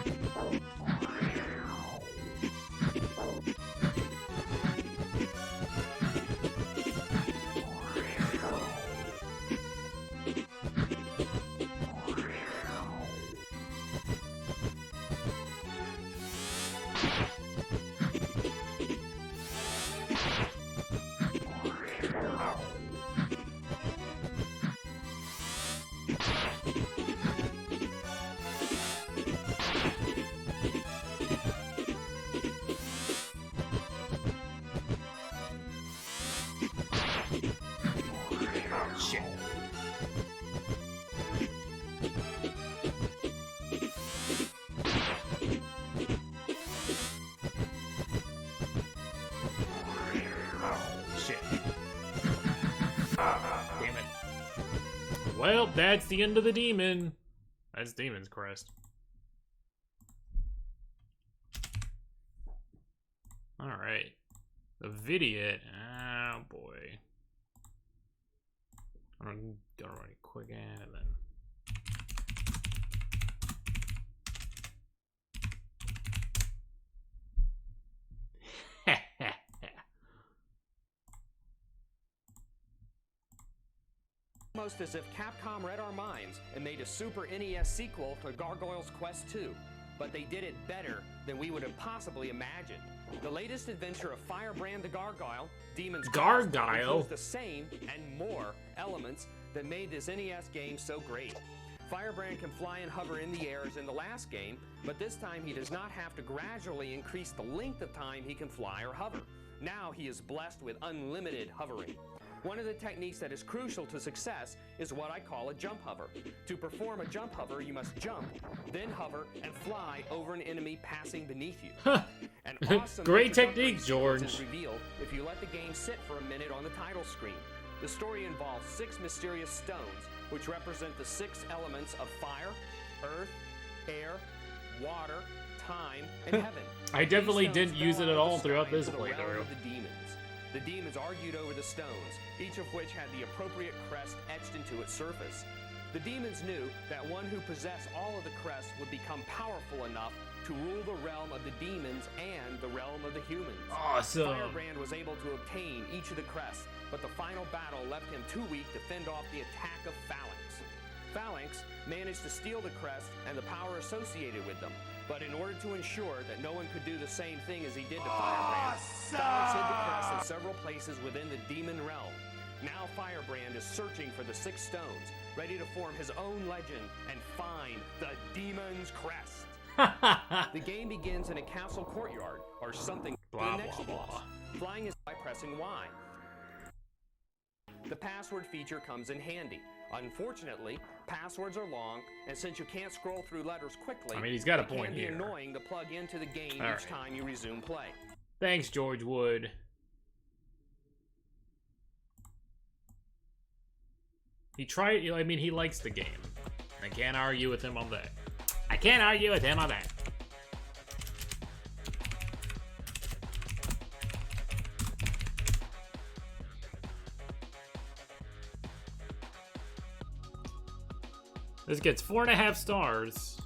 Well, that's the end of the demon. That's Demon's Crest. Alright. The Vidiot. Oh boy. I'm gonna go right quick and then. Almost as if Capcom read our minds and made a Super NES sequel to Gargoyle's Quest 2. But they did it better than we would have possibly imagined. The latest adventure of Firebrand the Gargoyle, Demon's Crest, includes the same and more elements that made this NES game so great. Firebrand can fly and hover in the air as in the last game, but this time he does not have to gradually increase the length of time he can fly or hover. Now he is blessed with unlimited hovering. One of the techniques that is crucial to success is what I call a jump hover. To perform a jump hover, you must jump, then hover, and fly over an enemy passing beneath you. An awesome great technique, George. Is revealed if you let the game sit for a minute on the title screen. The story involves 6 mysterious stones, which represent the 6 elements of fire, earth, air, water, time, and heaven. I definitely didn't use it at all throughout this playthrough. The demons argued over the stones, each of which had the appropriate crest etched into its surface. The demons knew that one who possessed all of the crests would become powerful enough to rule the realm of the demons and the realm of the humans. Awesome. Firebrand was able to obtain each of the crests, but the final battle left him too weak to fend off the attack of Phalanx. Phalanx managed to steal the crest and the power associated with them, but in order to ensure that no one could do the same thing as he did to Firebrand, Phalanx hid the crest in several places within the demon realm. Now Firebrand is searching for the 6 stones, ready to form his own legend and find the demon's crest. The game begins in a castle courtyard, or something Blah, the next blah, boss. blah. Flying is by pressing Y. The password feature comes in handy. Unfortunately, passwords are long, and since you can't scroll through letters quickly, I mean, he's got a it point can be here. annoying to plug into the game All each right. time you resume play. Thanks, George Wood. He tried, I mean, he likes the game. I can't argue with him on that. I can't argue with him on that. This gets 4.5 stars.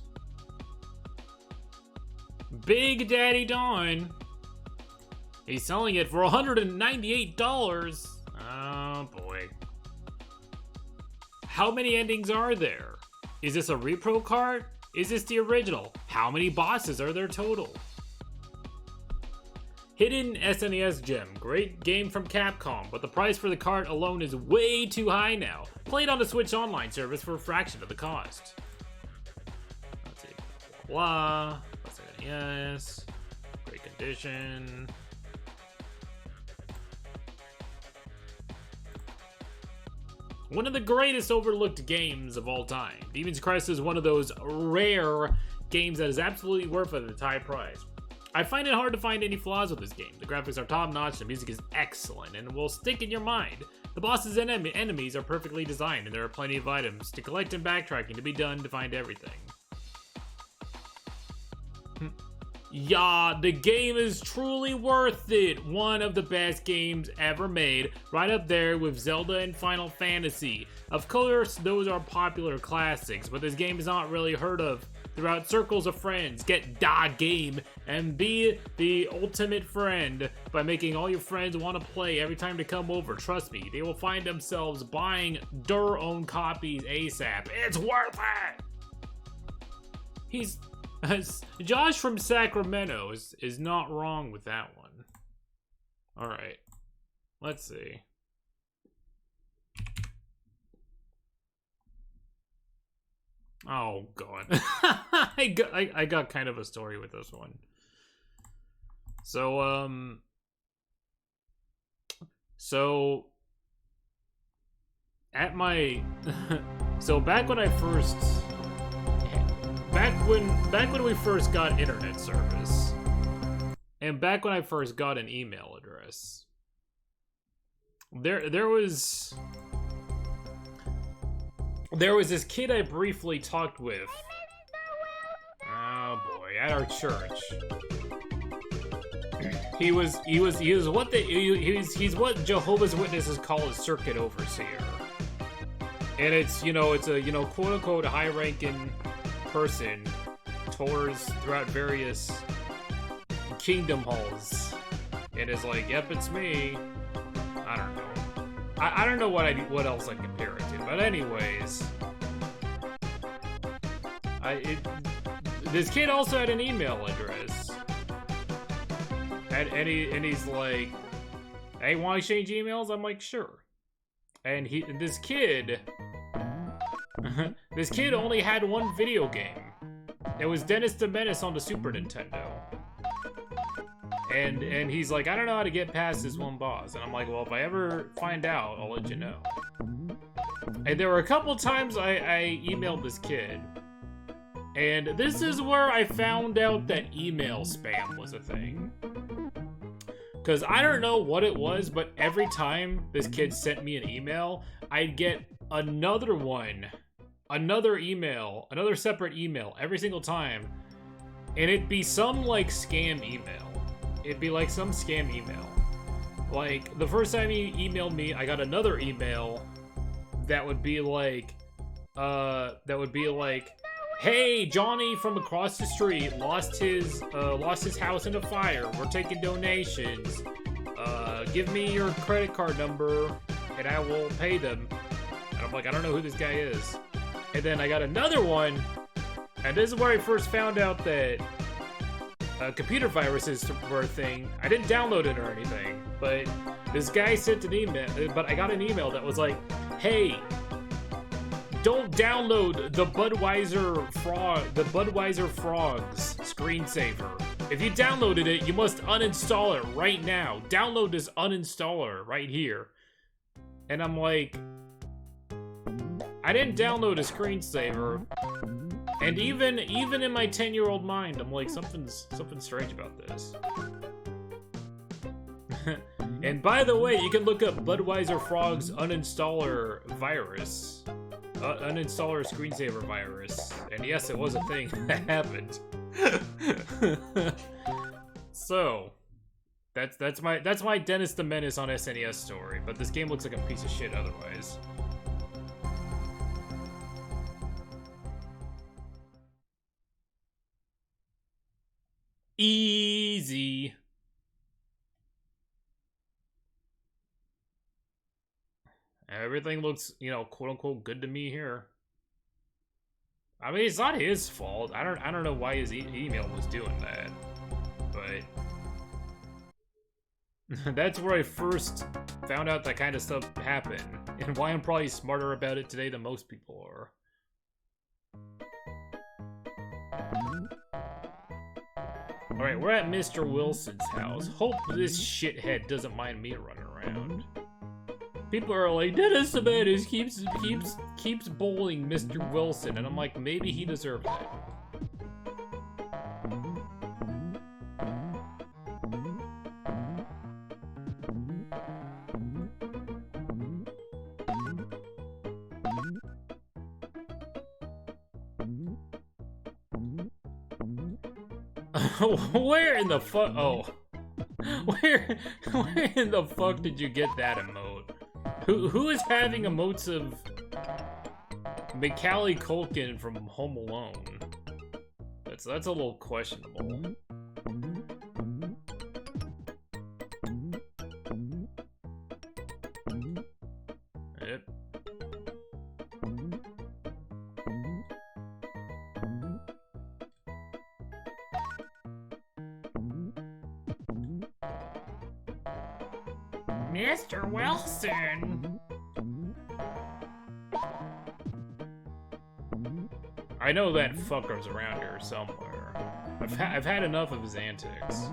Big Daddy Don. He's selling it for $198. Oh boy. How many endings are there? Is this a repro card? Is this the original? How many bosses are there total? Hidden SNES Gem. Great game from Capcom, but the price for the card alone is way too high now. Played on the Switch Online service for a fraction of the cost. Let's see. Blah. Let's say yes. Great condition. One of the greatest overlooked games of all time. Demon's Crest is one of those rare games that is absolutely worth it at its high price. I find it hard to find any flaws with this game. The graphics are top-notch, the music is excellent, and will stick in your mind. The bosses and enemies are perfectly designed, and there are plenty of items to collect and backtracking to be done to find everything. Yeah, the game is truly worth it. One of the best games ever made, right up there with Zelda and Final Fantasy. Of course, those are popular classics, but this game is not really heard of throughout circles of friends. Get da game and be the ultimate friend by making all your friends want to play every time they come over. Trust me, they will find themselves buying their own copies ASAP. It's worth it! He's... Josh from Sacramento is not wrong with that one. Alright. Let's see. Oh, God. I got kind of a story with this one. So, at my... So, back when I first... Back when we first got internet service, and back when I first got an email address, there was there was this kid I briefly talked with. Oh boy, at our church. He's what Jehovah's Witnesses call a circuit overseer. And it's, it's a, quote unquote high ranking person tours throughout various kingdom halls. And is like, yep, it's me. I don't know. I don't know what else I compare it to. But anyways, this kid also had an email address. And he's like, hey, want to exchange emails? I'm like, sure. And this kid only had one video game. It was Dennis the Menace on the Super Nintendo. And he's like, I don't know how to get past this one boss. And I'm like, well, if I ever find out, I'll let you know. And there were a couple times I emailed this kid. And this is where I found out that email spam was a thing. Because I don't know what it was, but every time this kid sent me an email, I'd get another one. Another email. Another separate email every single time. And it'd be some, like, scam email. It'd be like some scam email. Like, the first time he emailed me, I got another email that would be like, hey, Johnny from across the street lost his house in a fire. We're taking donations. Give me your credit card number and I will pay them. And I'm like, I don't know who this guy is. And then I got another one, and this is where I first found out that computer viruses were a thing. I didn't download it or anything, but this guy sent an email, but I got an email that was like, hey, don't download the Budweiser Frogs screensaver. If you downloaded it, you must uninstall it right now. Download this uninstaller right here. And I'm like, I didn't download a screensaver. And even in my 10-year-old mind, I'm like, something's strange about this. And by the way, you can look up Budweiser Frogs uninstaller virus. Uninstaller screensaver virus. And yes, it was a thing that happened. So, that's my Dennis the Menace on SNES story, but this game looks like a piece of shit otherwise. Easy. Everything looks, quote unquote good to me here. I mean, it's not his fault. I don't know why his email was doing that, but that's where I first found out that kind of stuff happened, and why I'm probably smarter about it today than most people are. Alright, we're at Mr. Wilson's house. Hope this shithead doesn't mind me running around. People are like, Dennis the Menace keeps bullying Mr. Wilson, and I'm like, maybe he deserved it. Where in the fuck? Oh, where in the fuck did you get that emote? Who is having emotes of Macaulay Culkin from Home Alone? That's a little questionable. Yep. Mr. Wilson! I know that fucker's around here somewhere. I've had enough of his antics.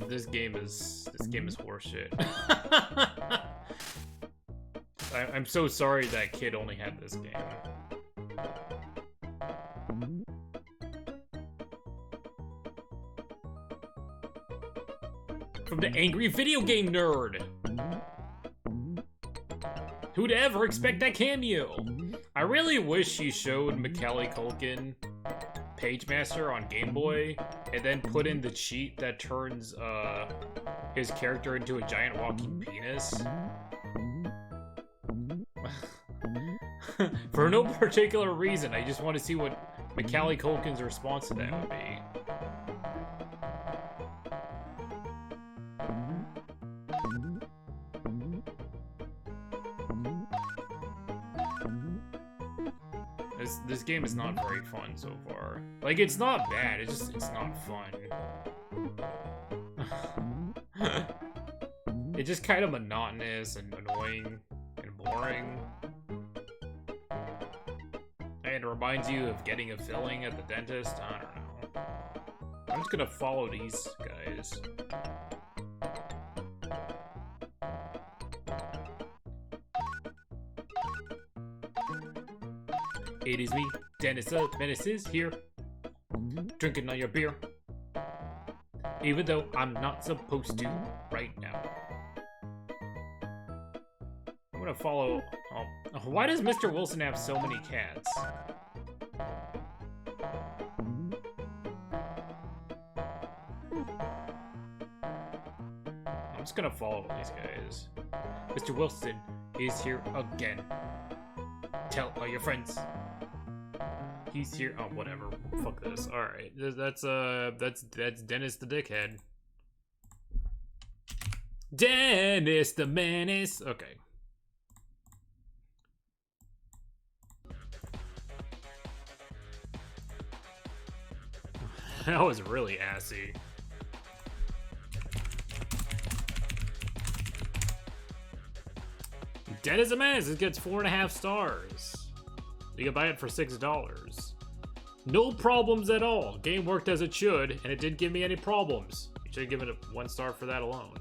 This game is horseshit. I'm so sorry that kid only had this game. From the angry video game nerd. Who'd ever expect that cameo? I really wish he showed Macaulay Culkin Pagemaster on Game Boy and then put in the cheat that turns his character into a giant walking penis. For no particular reason, I just want to see what Macaulay Culkin's response to that would be. This game is not very fun so far. Like, it's not bad, it's not fun. It's just kind of monotonous and annoying and boring. And it reminds you of getting a filling at the dentist. I don't know. I'm just gonna follow these guys. It is me, Dennis Menace is here, drinking on your beer, even though I'm not supposed to right now. I'm gonna follow. Oh, why does Mr. Wilson have so many cats? I'm just gonna follow these guys. Mr. Wilson is here again. Tell all your friends. He's here. Oh, whatever. Fuck this. All right. That's Dennis the dickhead. Dennis the menace. Okay. That was really assy. Dennis the menace. It gets 4.5 stars. You can buy it for $6. No problems at all. Game worked as it should, and it didn't give me any problems. You should have given it 1 star for that alone.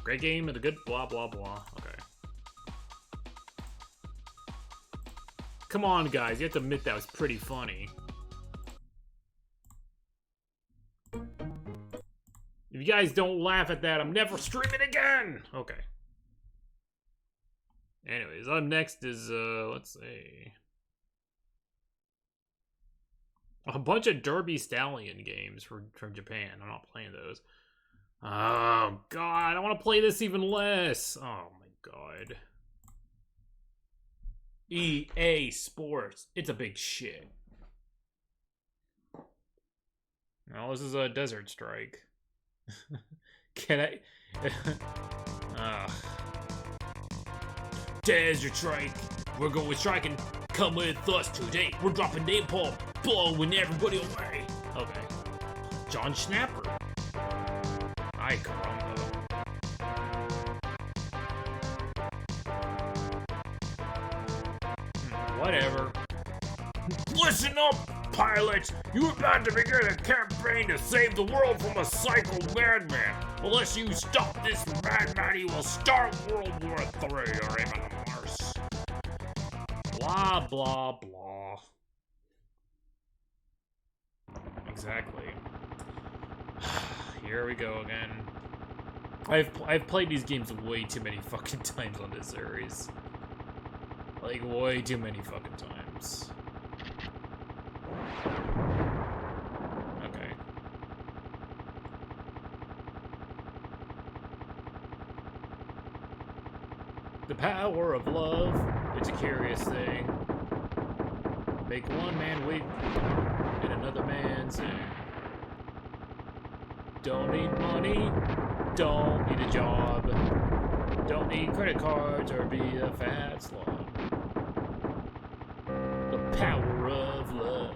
Great game and a good blah blah blah. Okay. Come on, guys. You have to admit that was pretty funny. If you guys don't laugh at that, I'm never streaming again! Okay. Anyways, up next is, let's see. A bunch of Derby Stallion games from Japan. I'm not playing those. Oh, God. I want to play this even less. Oh, my God. EA Sports. It's a big shit. No, this is a Desert Strike. Can I... Desert Strike. We're going striking. Come with us today. We're dropping napalm, blowing everybody away. Okay. John Schnapper. Ay, caramba. Whatever. Listen up, pilots. You're about to begin a campaign to save the world from a psycho madman. Unless you stop this madman, he will start World War III or even Mars. Blah, blah, blah. Exactly. Here we go again. I've played these games way too many fucking times on this series. Like, way too many fucking times. Okay. The power of love, it's a curious thing. Make one man weep and another man sing. Don't need money, don't need a job, don't need credit cards or be a fat slob. The power of love.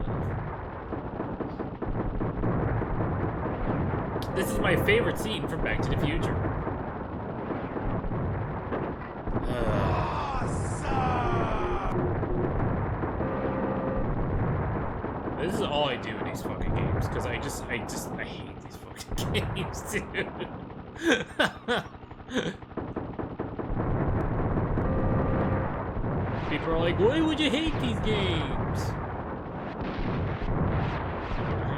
This is my favorite scene from Back to the Future. This is all I do in these fucking games, because I hate these fucking games, dude. People are like, why would you hate these games?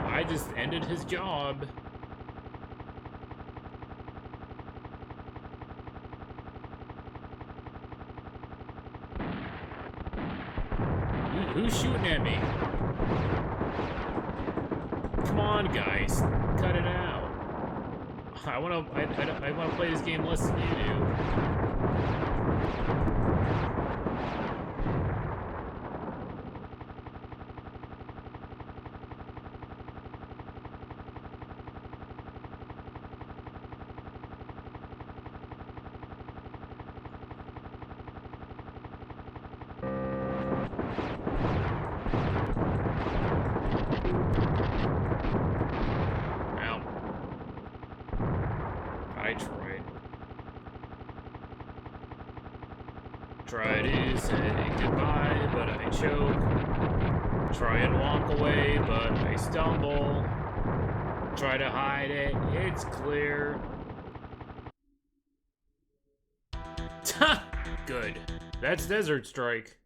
I just ended his job. Who's shooting at me? Come on, guys. Cut it out. I wanna play this game less than you do. Try to say goodbye, but I choke. Try and walk away, but I stumble. Try to hide it, it's clear. Good. That's Desert Strike.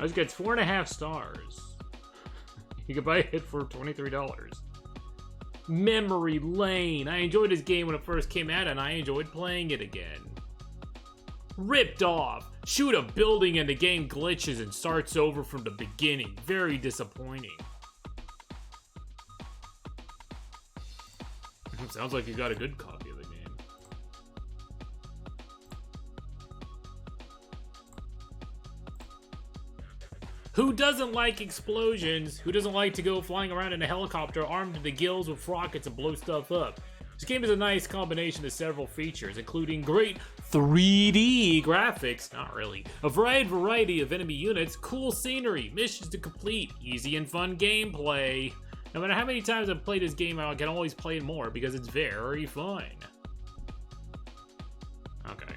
I just get 4.5 stars. You can buy it for $23. Memory Lane. I enjoyed this game when it first came out, and I enjoyed playing it again. Ripped Off. Shoot a building and the game glitches and starts over from the beginning. Very disappointing. Sounds like you got a good copy of the game. Who doesn't like explosions? Who doesn't like to go flying around in a helicopter armed to the gills with rockets and blow stuff up? This game is a nice combination of several features, including great 3D graphics, not really, a wide variety of enemy units, cool scenery, missions to complete, easy and fun gameplay. No matter how many times I've played this game, I can always play more because it's very fun. Okay.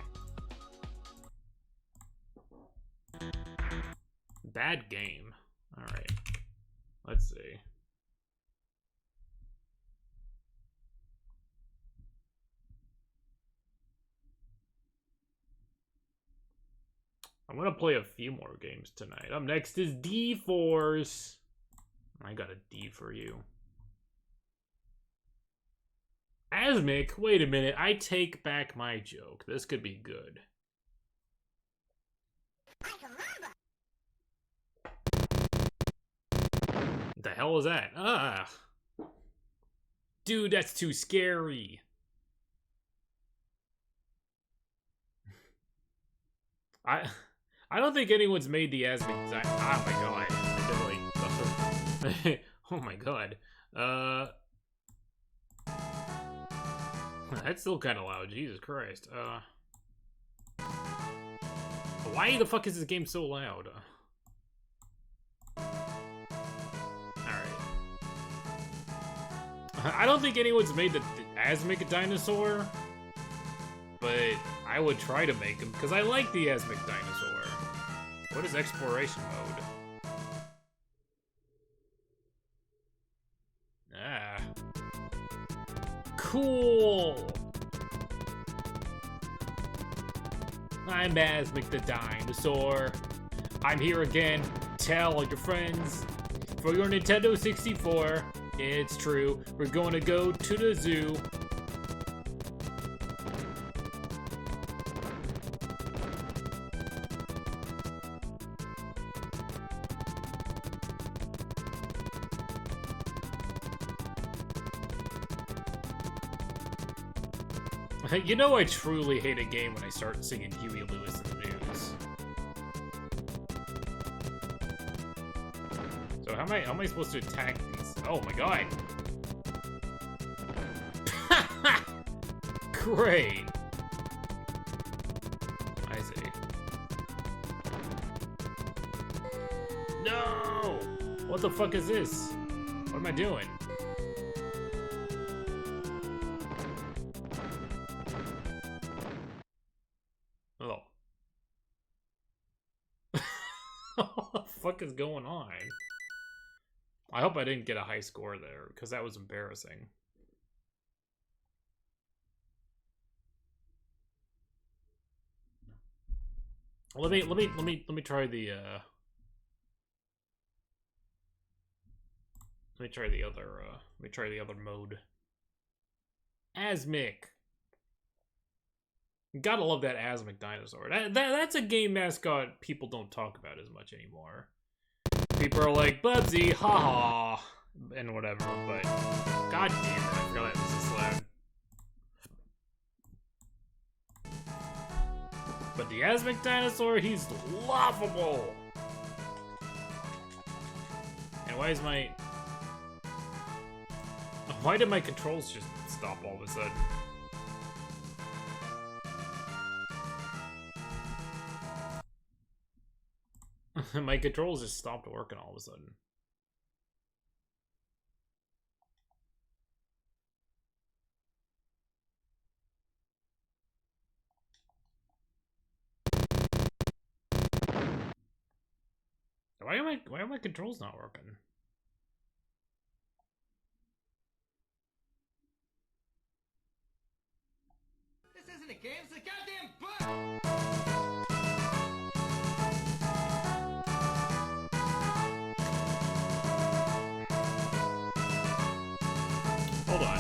Bad game. Alright. Let's see. I'm gonna play a few more games tonight. Up next is D-Force. I got a D for you. Asmic? Wait a minute. I take back my joke. This could be good. What the hell is that? Ah! Dude, that's too scary. I don't think anyone's made the Asmic design. Oh my god. Oh my god. That's still kind of loud. Jesus Christ. Why the fuck is this game so loud? Alright. I don't think anyone's made the Asmic dinosaur, but I would try to make him because I like the Asmic dinosaur. What is exploration mode? Ah. Cool! I'm Asmic the dinosaur. I'm here again. Tell all your friends. For your Nintendo 64, it's true. We're going to go to the zoo. You know I truly hate a game when I start singing Huey Lewis in the news. So how am I supposed to attack these? Oh my god! Great! I see. No! What the fuck is this? What am I doing? What the fuck is going on? I hope I didn't get a high score there, because that was embarrassing. Let me try the let me try the other mode. Asmic. Gotta love that Asmic dinosaur. That's a game mascot people don't talk about as much anymore. People are like, Bubsy, haha, and whatever, but god damn it, I forgot that was this loud. But the Asmic dinosaur, he's laughable! And why did my controls just stop all of a sudden? My controls just stopped working all of a sudden. Why are my controls not working? This isn't a game, it's a goddamn book! Hold on.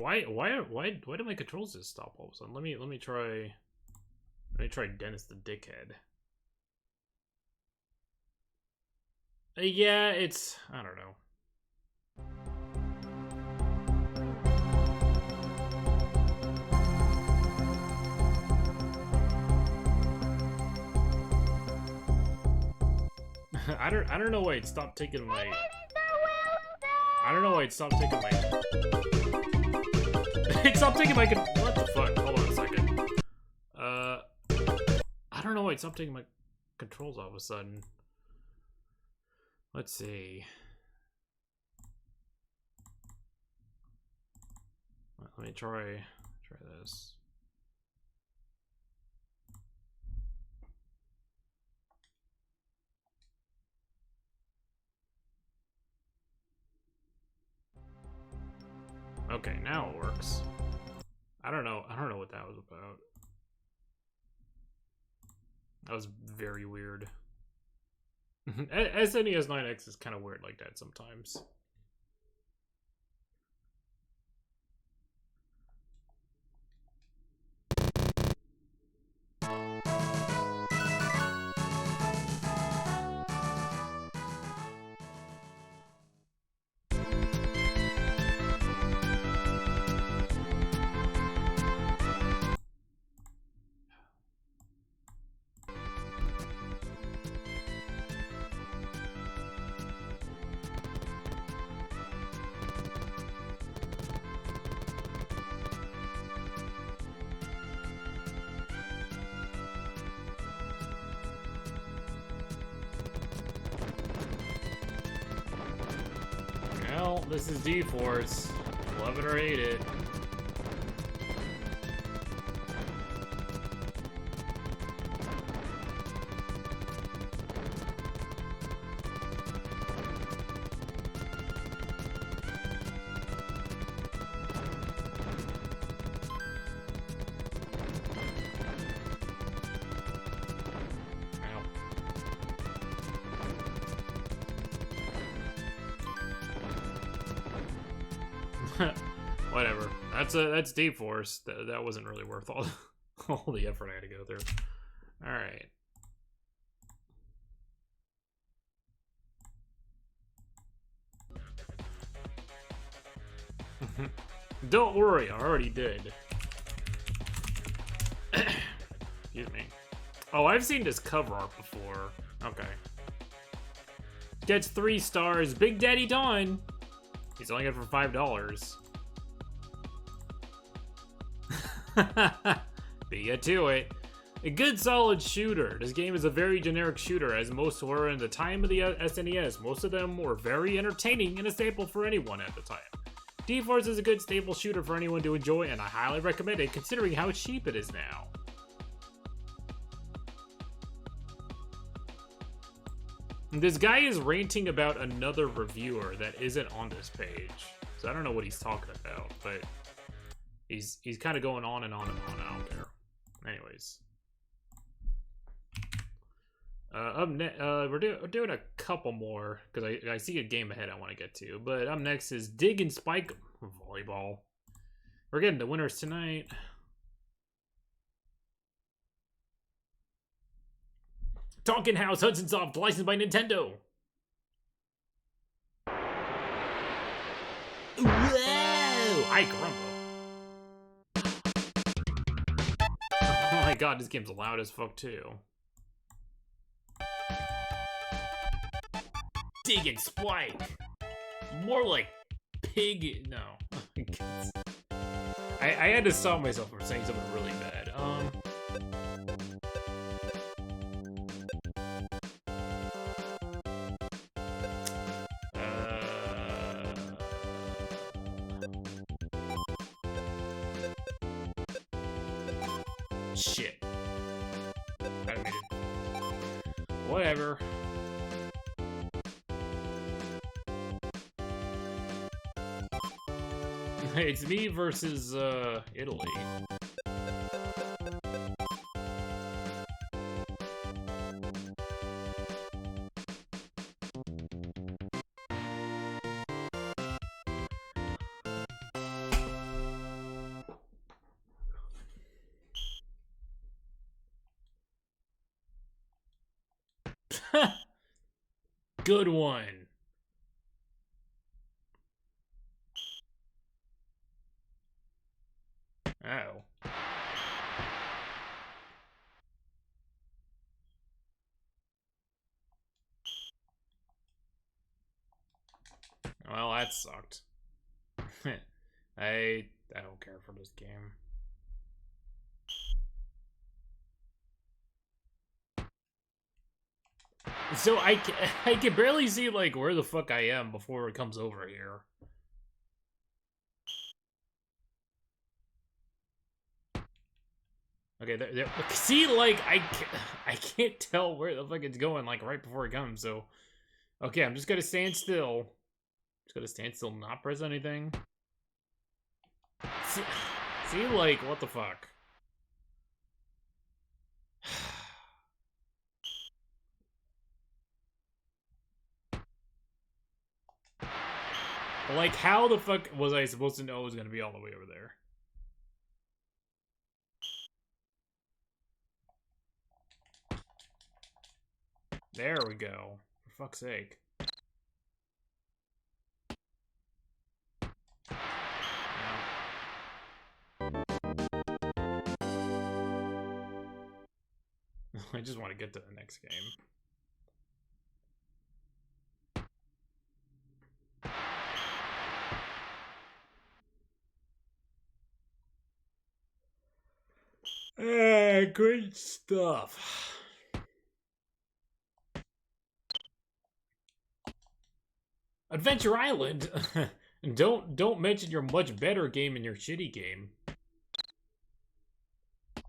Why did my controls just stop all of a sudden? Let me try Dennis the Dickhead. Yeah, it's I don't know. I don't know why it stopped taking my I don't know why it stopped taking my it stopped taking my what the fuck? Hold on a second. I don't know why it stopped taking my controls all of a sudden. Let's see. Let me try this. Okay, now it works. I don't know what that was about. That was very weird. SNES 9X is kind of weird like that sometimes. Well, this is D-Force. Love it or hate it. Whatever. That's Deep Force. That wasn't really worth all the effort I had to go through. All right. Don't worry, I already did. Excuse me. Oh, I've seen this cover art before. Okay. Gets 3 stars. Big Daddy Don. He's only good for $5. Beat you to it. A good solid shooter. This game is a very generic shooter, as most were in the time of the SNES. Most of them were very entertaining and a staple for anyone at the time. D-Force is a good staple shooter for anyone to enjoy, and I highly recommend it considering how cheap it is now. This guy is ranting about another reviewer that isn't on this page. So I don't know what he's talking about, but he's kind of going on and on and on. I don't care. Anyways. We're doing a couple more because I see a game ahead I want to get to. But up next is Dig and Spike Volleyball. We're getting the winners tonight. Tonkin House Hudson Soft, licensed by Nintendo. Whoa! I grumble. Oh my god, this game's loud as fuck too. Dig and Spike. More like pig. No. I had to stop myself from saying something really bad. Shit. Animated. Whatever. It's me versus Italy. Good one. Oh. Well, that sucked. I don't care for this game. So I can barely see like where the fuck I am before it comes over here. Okay, there. See, like I can't tell where the fuck it's going like right before it comes. So, okay, I'm just gonna stand still. Just gonna stand still, not press anything. See, like what the fuck. Like, how the fuck was I supposed to know it was gonna be all the way over there? There we go. For fuck's sake. I just want to get to the next game. Great stuff. Adventure Island. Don't mention your much better game and your shitty game.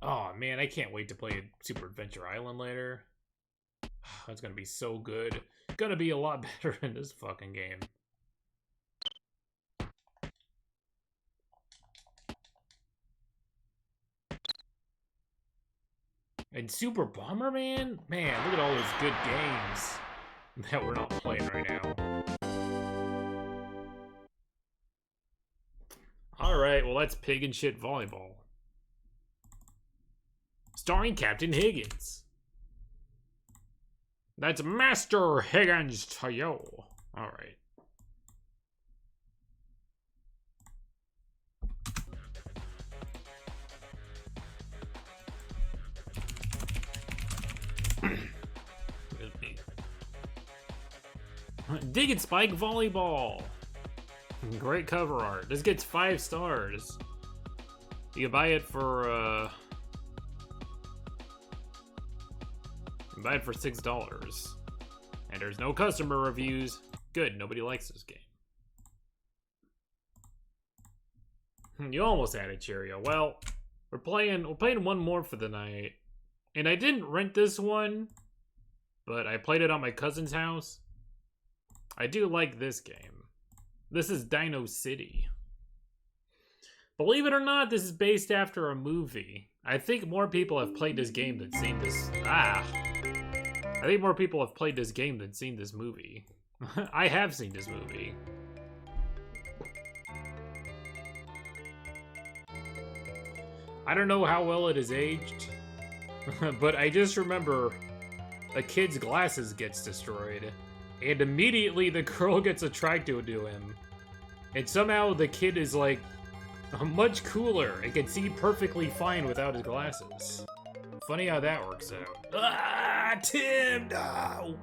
Oh man, I can't wait to play Super Adventure Island later. That's gonna be so good. Gonna be a lot better in this fucking game. And Super Bomberman? Man, look at all those good games that we're not playing right now. Alright, well that's Pig and Shit Volleyball. Starring Captain Higgins. That's Master Higgins to you. Alright. Dig and Spike Volleyball. Great cover art. This gets 5 stars. You can buy it for buy it for $6. And there's no customer reviews. Good, nobody likes this game. You almost had it, Cheerio. Well, we're playing one more for the night. And I didn't rent this one, but I played it on my cousin's house. I do like this game. This is Dino City. Believe it or not, this is based after a movie. I think more people have played this game than seen this. I think more people have played this game than seen this movie. I have seen this movie. I don't know how well it is aged, but I just remember a kid's glasses gets destroyed, and immediately the girl gets attracted to him. And somehow the kid is like much cooler and can see perfectly fine without his glasses. Funny how that works out. Ah, Tim, no!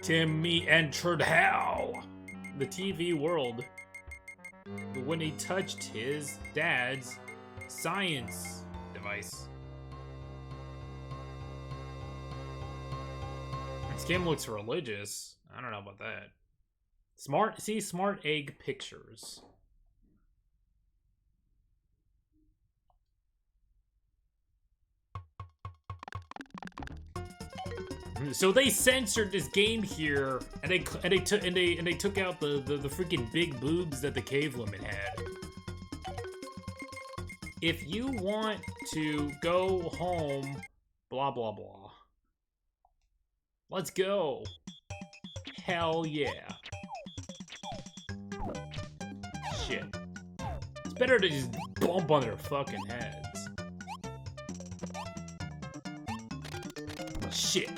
Timmy entered hell, the TV world, when he touched his dad's science device. This game looks religious. I don't know about that. Smart Egg Pictures. So they censored this game here, and they took out the freaking big boobs that the cave woman had. If you want to go home, blah blah blah. Let's go. Hell yeah. Shit. It's better to just bump on their fucking heads. Shit.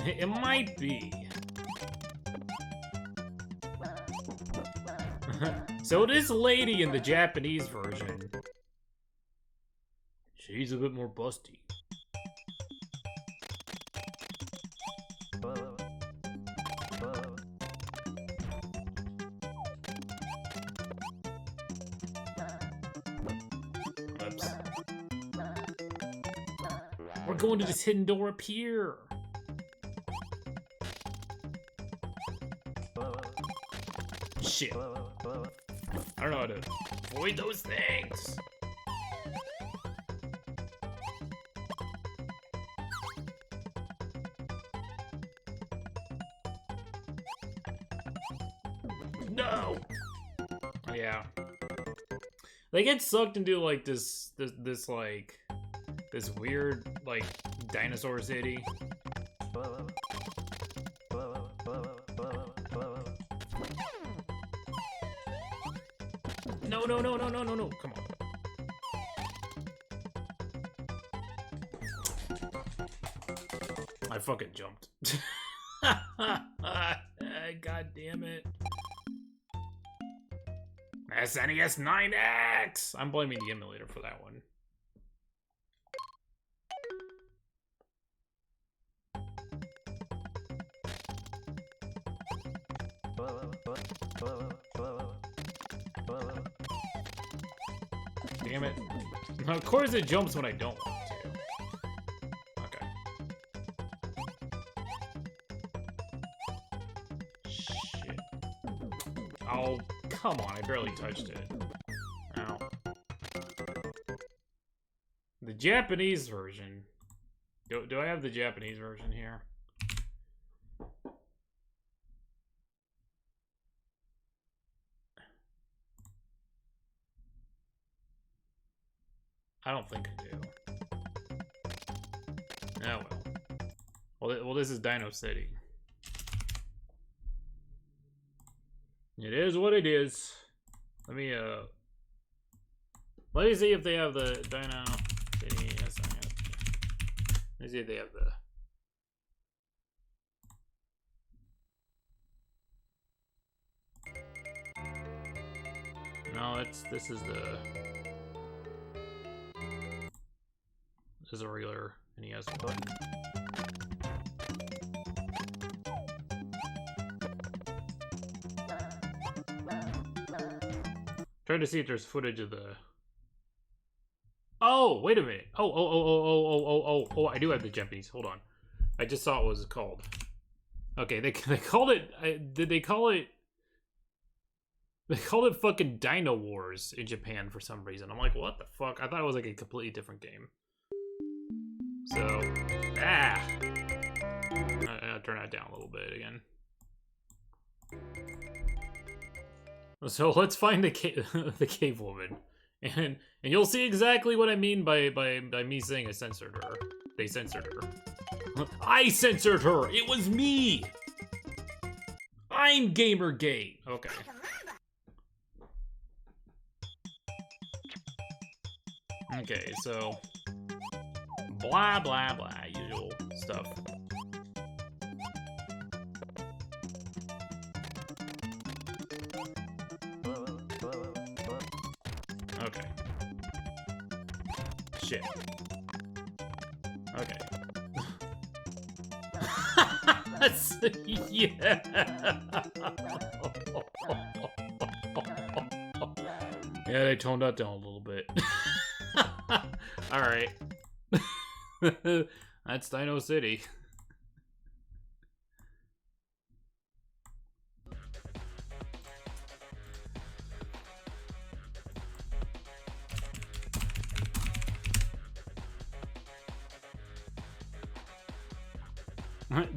It might be. So this lady in the Japanese version, she's a bit more busty. Oops. We're going to this hidden door up here. Shit. I don't know how to avoid those things. No. Yeah. They get sucked into like this weird like dinosaur city. No, come on. I fucking jumped. God damn it. SNES 9X! I'm blaming the emulator for that one. Damn it. Of course it jumps when I don't want to. Okay. Shit. Oh, come on. I barely touched it. Ow. The Japanese version. Do I have the Japanese version here? I don't think I do. Oh well. Well, this is Dino City. It is what it is. Let me see if they have the Dino City. Yes, I have. Let me see if they have the. No, this is the. This is a regular NES one. Trying to see if there's footage of the. Oh, wait a minute. Oh, I do have the Japanese. Hold on. I just saw what it was called. Okay, they called it. Did they call it? They called it fucking Dino Wars in Japan for some reason. I'm like, what the fuck? I thought it was like a completely different game. So, I'll turn that down a little bit again. So let's find the cave woman And you'll see exactly what I mean by me saying I censored her. They censored her. I censored her! It was me! I'm Gamergate! Okay. Okay, so... blah, blah, blah. Usual stuff. Okay. Shit. Okay. Yeah. Yeah, they toned that down a little bit. Alright. That's Dino City.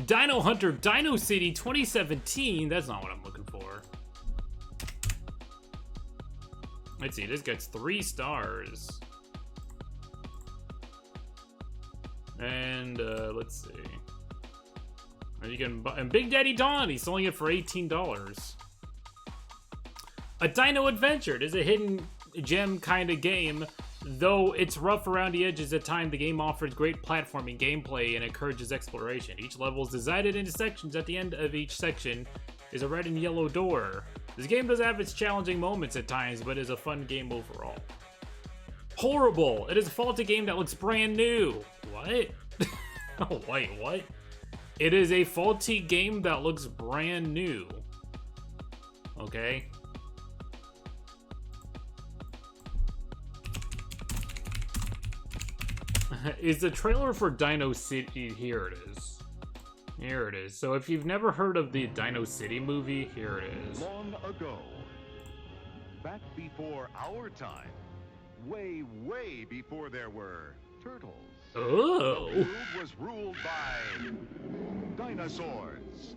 Dino Hunter Dino City 2017. That's not what I'm looking for. Let's see, this gets 3 stars. And let's see. And you can buy, and Big Daddy Don, he's selling it for $18. A Dino Adventure. It is a hidden gem kind of game. Though it's rough around the edges at times, the game offers great platforming gameplay and encourages exploration. Each level is divided into sections. At the end of each section is a red and yellow door. This game does have its challenging moments at times, but is a fun game overall. Horrible! It is a faulty game that looks brand new. What? Oh, wait, what? It is a faulty game that looks brand new. Okay. Is the trailer for Dino City? Here it is. Here it is. So if you've never heard of the Dino City movie, here it is. Long ago, back before our time, way before there were turtles. Oh. The world was ruled by dinosaurs.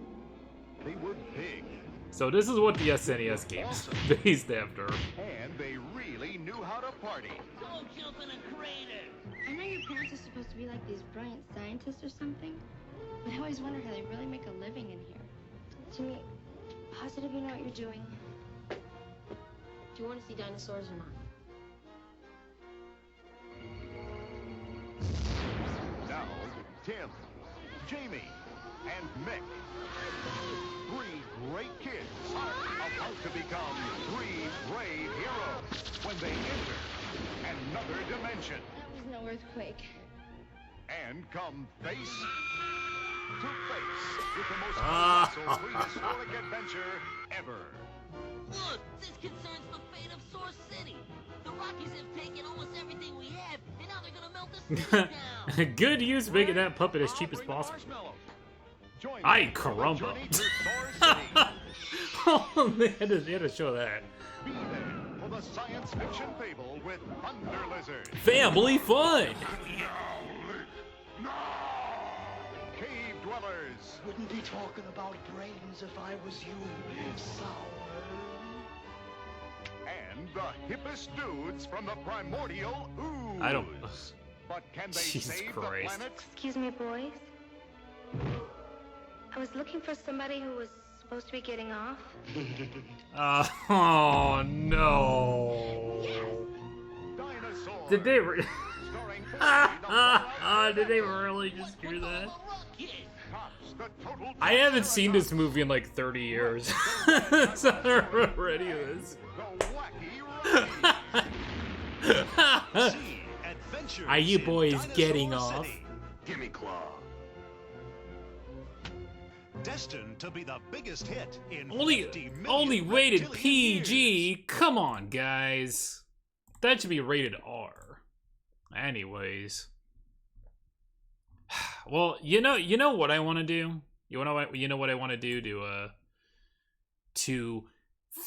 They were big. So this is what the SNES game's based after. And they really knew how to party. Don't jump in a crater. I know your parents are supposed to be like these brilliant scientists or something, but I always wonder how they really make a living in here. Jimmy, positive you know what you're doing? Do you want to see dinosaurs or not? Now, Tim, Jamie, and Mick. 3 great kids about to become 3 brave heroes when they enter another dimension. That was no earthquake. And come face to face with the most colossal prehistoric adventure ever. Look, this concerns the fate of Source City. The Rockies have taken almost everything we have, and now they're gonna melt the city down. Good use making that puppet as cheap as possible. Ay, caramba. Oh man, they had to show that. Be there for the science fiction fable with Thunder Lizard. Family fun! Cave dwellers. Wouldn't be talking about brains if I was you, sour. And the hippest dudes from the primordial ooze. I don't... But can they Jesus save Christ. the planet? Excuse me, boys. I was looking for somebody who was supposed to be getting off. Oh no. Dinosaurs. Did they Starring did they really just do that? Cops, the total I haven't seen this movie in like 30 years. So I don't remember any of this. The wacky Are you boys getting off? Gimme Claw. Destined to be the biggest hit in Only rated PG. Come on, guys. That should be rated R. Anyways. Well, you know what I want to do? You know what I want to do to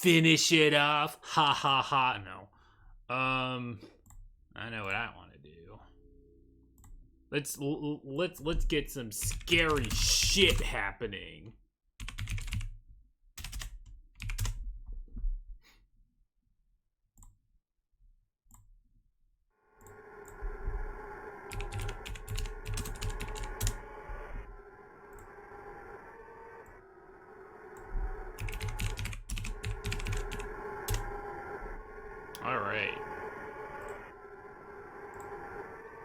finish it off? Ha ha ha. No. I know what I want to do. Let's get some scary shit happening. Alright.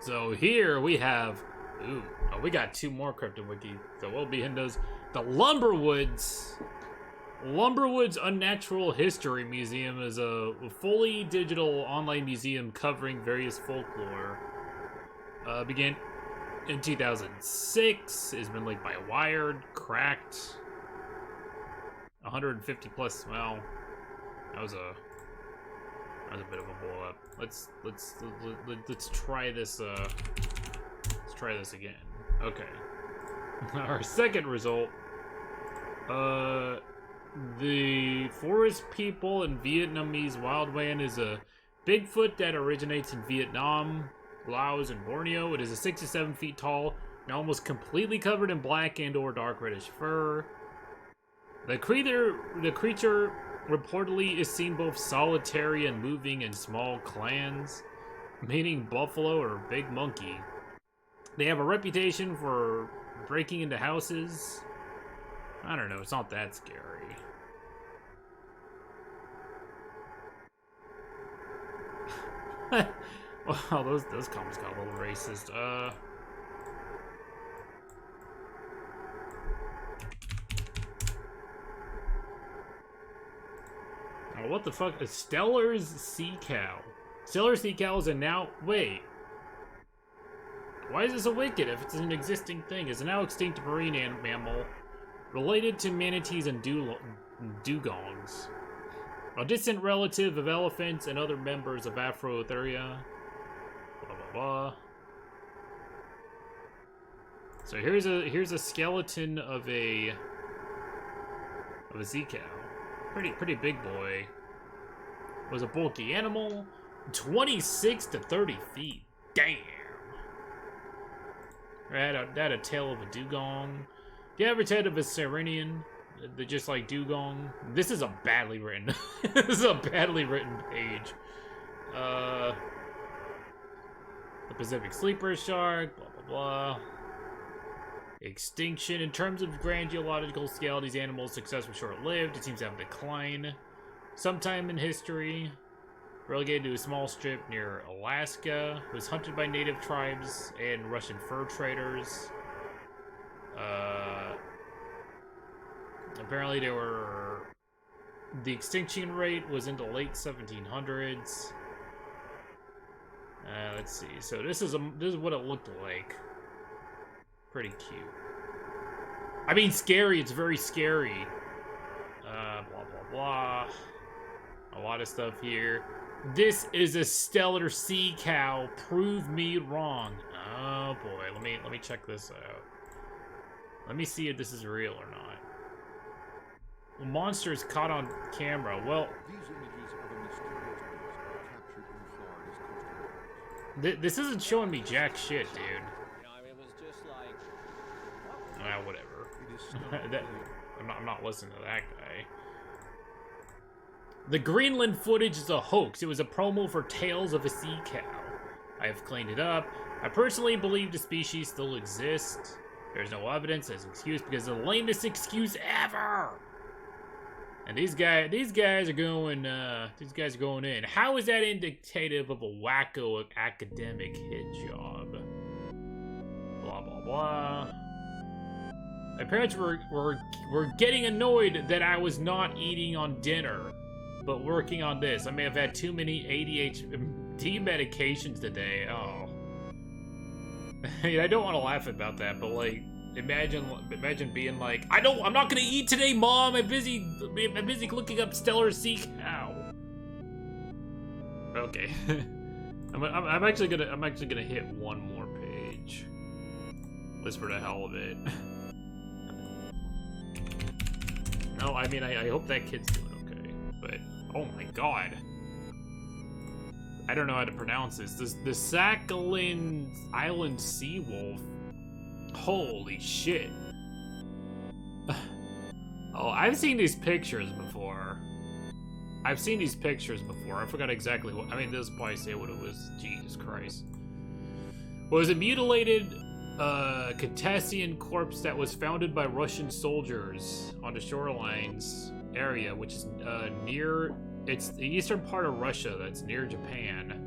So here we have... Ooh, oh, we got 2 more Crypto Wiki. So we'll be in those. The Lumberwoods. Lumberwoods Unnatural History Museum is a fully digital online museum covering various folklore. Began in 2006. Has been linked by Wired, Cracked. 150 plus. Well, that was a bit of a blow up. Let's try this. Let's try this again. Okay. Our second result. The forest people in Vietnamese wildland is a Bigfoot that originates in Vietnam, Laos, and Borneo. It is a 6 to 7 feet tall and almost completely covered in black and/or dark reddish fur. The creature reportedly is seen both solitary and moving in small clans, meaning buffalo or big monkey. They have a reputation for breaking into houses. I don't know, it's not that scary. Well, those comments got a little racist. Oh, what the fuck? A Stellar's sea cow. Stellar's sea cow is a now... Wait. Why is this a wicked if it's an existing thing? It's a now extinct marine mammal related to manatees and dugongs. A distant relative of elephants and other members of Afrotheria. Blah blah blah. So here's a skeleton of a sea cow. Pretty big boy. Was a bulky animal. 26 to 30 feet. Damn. Had a tail of a dugong. The average head of a Serenian. They're just like dugong. This is a badly written. This is a badly written page. The Pacific sleeper shark. Blah blah blah. Extinction. In terms of grand geological scale, these animals' success was short-lived. It seems to have declined sometime in history. Relegated to a small strip near Alaska. It was hunted by native tribes and Russian fur traders. Apparently the extinction rate was in the late 1700s. Let's see. So this is what it looked like. Pretty cute. I mean, scary. It's very scary. Blah blah blah. A lot of stuff here. This is a stellar sea cow. Prove me wrong. Oh boy. Let me check this out. Let me see if this is real or not. The monster is caught on camera. Well, These images of a mysterious beast were captured in Florida's coastal waters. this isn't showing me jack shit, dude. It was just like... Whatever. It is still I'm not listening to that guy. The Greenland footage is a hoax. It was a promo for Tales of a Sea Cow. I have cleaned it up. I personally believe the species still exists. There's no evidence as an excuse because it's the lamest excuse ever. And these guys are going in. How is that indicative of a wacko academic hit job? Blah blah blah. My parents were getting annoyed that I was not eating on dinner, but working on this. I may have had too many ADHD medications today. Oh. I mean, I don't want to laugh about that, but like, imagine being like, I'm not gonna eat today, Mom. I'm busy looking up Stellar Sea Cow. Okay. I'm actually gonna hit one more page. Just for the hell of it. No, I mean, I hope that kid's doing okay. But, oh my god. I don't know how to pronounce this. The Sakhalin Island sea wolf. Holy shit. Oh, I've seen these pictures before. I forgot exactly what... I mean, this will probably say what it was. Jesus Christ. Well, it was a mutilated Caucasian corpse that was founded by Russian soldiers on the shorelines area, which is near it's the eastern part of Russia that's near Japan.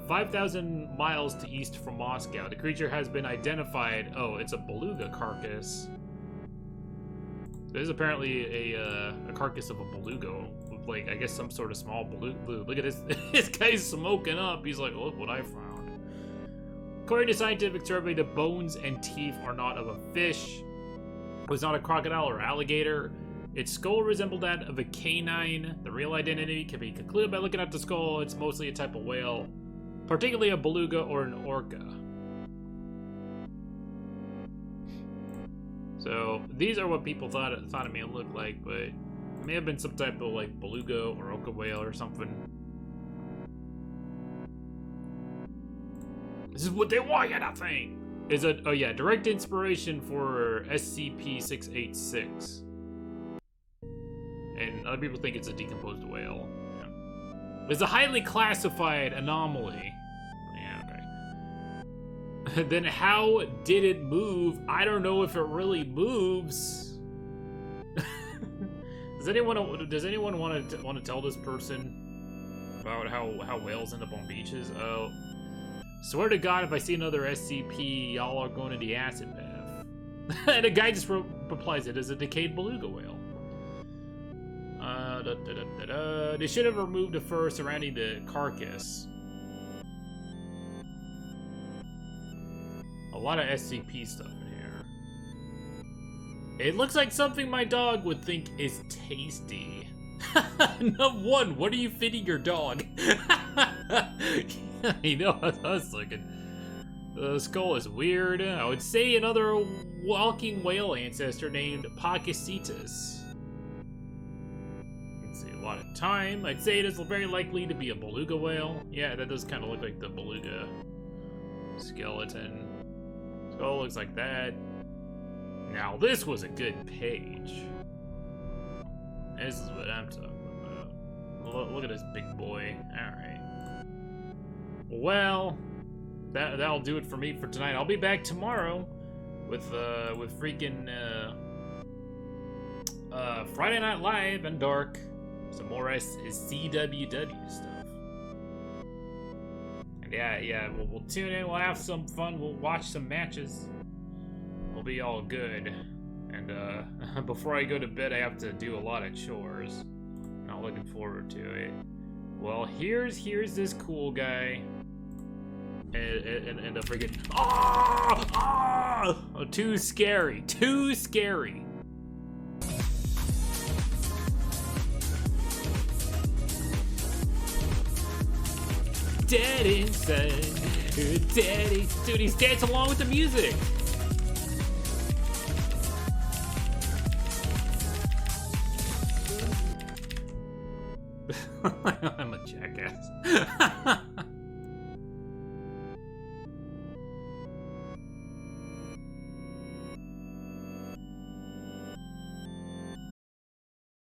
5,000 miles to east from Moscow. The creature has been identified. Oh, it's a beluga carcass. This is apparently a carcass of a beluga with, like, I guess some sort of small beluga. Look at this. This guy's smoking up. He's like, look what I found. According to scientific survey, the bones and teeth are not of a fish. It was not a crocodile or alligator. Its skull resembled that of a canine. The real identity can be concluded by looking at the skull. It's mostly a type of whale, particularly a beluga or an orca. So these are what people thought it may look like, but it may have been some type of like beluga or orca whale or something. This is what they want, you nothing. Is it? Oh yeah, direct inspiration for SCP-686. And other people think it's a decomposed whale. Yeah. It's a highly classified anomaly. Yeah, okay. Then how did it move? I don't know if it really moves. Does anyone want to tell this person about how whales end up on beaches? Oh, swear to God, if I see another SCP, y'all are going to the acid bath. And a guy just replies, it is a decayed beluga whale. They should have removed the fur surrounding the carcass. A lot of SCP stuff in here. It looks like something my dog would think is tasty. No one, what are you feeding your dog? You know what I was thinking. The skull is weird. I would say another walking whale ancestor named Pakicitus. A lot of time. I'd say it is very likely to be a beluga whale. Yeah, that does kind of look like the beluga skeleton. Skull looks like that. Now this was a good page. This is what I'm talking about. Look at this big boy. All right. Well, that'll do it for me for tonight. I'll be back tomorrow with freaking Friday Night Live and Dark. Some more CWW stuff. And yeah, we'll tune in, we'll have some fun, we'll watch some matches. We'll be all good. And before I go to bed, I have to do a lot of chores. Not looking forward to it. Well, here's this cool guy. And the freaking oh, too scary. Dead inside, daddy. Dude, he's dancing along with the music. I'm a jackass.